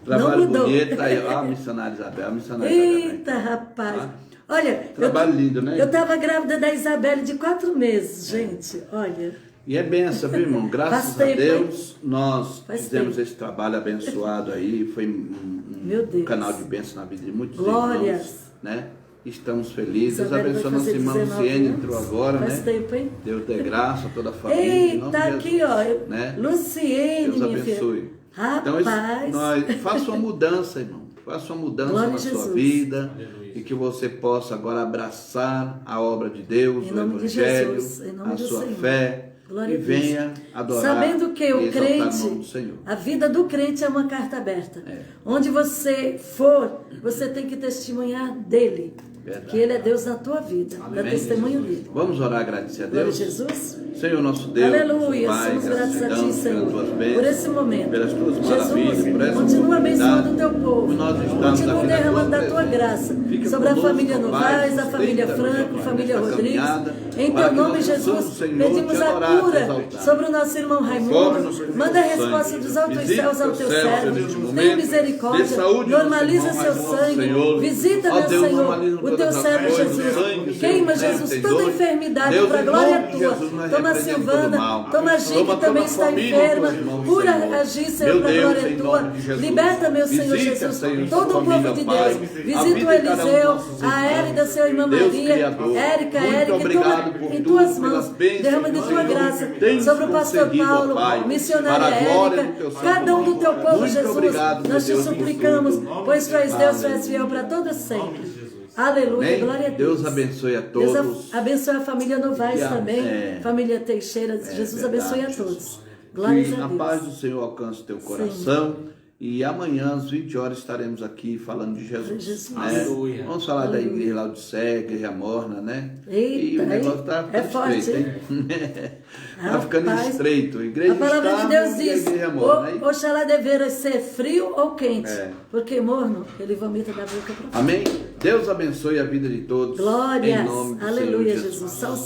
Trabalho não mudou. bonito. Aí, ó, a missionária Isabel, a missionária Isabel. Eita, rapaz. Ah. Olha, Trabalho lindo, né? Eu estava grávida da Isabelle de 4 meses, gente. Olha. E é benção, viu, irmão? Graças Faz tempo, a Deus, nós Faz fizemos tempo. esse trabalho abençoado aí. Foi Meu um Deus. canal de bênção na vida de muitos Glórias. irmãos, né? Estamos felizes. Deus Isabelle abençoe vai nossa fazer irmã 19 Luciene, anos. entrou agora, Faz né? tempo, hein? Deus dê graça a toda a família. em nome Eita, de aqui, Jesus, ó. né? Luciene, Deus minha abençoe. filha. Então, Rapaz. faça uma mudança, irmão. Faça uma mudança Glória na a sua Jesus. vida. Aleluia. E que você possa agora abraçar a obra de Deus, Em o nome de Evangelho, Jesus, em nome a do sua Senhor. fé. Glória E a Deus. venha adorar Sabendo que e o exaltar o nome do crente, Senhor. a vida do crente é uma carta aberta. É. Onde você for, você tem que testemunhar dele. Verdade. Que ele é Deus na tua vida. Dá Amém. testemunho dele. Vamos orar, agradecer a Glória a Deus. Jesus. Senhor nosso Deus, Aleluia, Pai, somos gratos a gratidão Ti, Senhor, pelas tuas por bênçãos, esse momento. pelas tuas maravilhas, Jesus, por essa continua abençoando o oportunidade, Teu povo, por nós estarmos continua aqui na derramando tua da Tua presença. graça Fica sobre a conosco, família Pai, Novaes, a família sustenta-nos, Franco, Pai, a família nesta Rodrigues. caminhada, Em para Teu que nome, nós Jesus, possamos, Senhor, pedimos te a adorar, te cura exaltar. sobre o nosso irmão Raimundo. Cobre-nos com Manda a teu resposta sangue. dos altos Visita céus ao teus Teu servos servo. neste Tem momento. misericórdia. Dê saúde Normaliza ao seu nosso irmão sangue. Senhor. Visita, Ó meu Deus, Senhor, normaliza o Teu todas as servo coisas, Jesus. sangue, Queima, Senhor, Jesus, tem toda dores. enfermidade Deus, para a em glória nome de Tua. Jesus, nós Toma a repreendemos Silvana, todo mal. toma a Gi, Toma que toda também a está família, enferma. teus irmãos, Cura Senhor. a Gi, Senhor, Meu para a Deus, glória em Tua. nome de Jesus. Liberta, meu Senhor Visita, Jesus, Senhor, todo o sua povo família, de Pai. Deus. A Visita vida o de cada um dos Eliseu, nossos a irmãos. Érida, sua irmã Deus Maria, Criador, Érica, muito Érica, obrigado toma por em tudo, Tuas pelas mãos. bênçãos Derrama de que Tua o Senhor graça tem sobre o pastor concedido, Paulo, Pai, missionária para a glória Érica, do Teu santo cada um do nome. Teu povo, Muito Jesus. obrigado, meu Nós te Deus, por suplicamos, tudo. pois Tu és Deus, Tu és Aleluia. fiel para todo sempre. Aleluia, Amém? glória a Deus. Deus abençoe a Deus todos. abençoe a família Novaes Que também, é. família Teixeira. Jesus verdade, abençoe a Jesus. todos. Glórias Que a a Deus. paz do Senhor alcance teu coração. E amanhã, às 20 horas, estaremos aqui falando de Jesus. Jesus. Né? Aleluia. Vamos falar da igreja Laodiceia, igreja morna, né? Eita, e o negócio hein? está ficando É forte, estreito, hein? Está ficando Rapaz, estreito. A igreja A palavra está de Deus e a diz: igreja morna. hein? Oxalá deveras ser frio ou quente, É. porque morno, ele vomita da boca para fora. Amém? Deus abençoe a vida de todos. Glórias, Em nome do aleluia, Senhor Jesus. Só o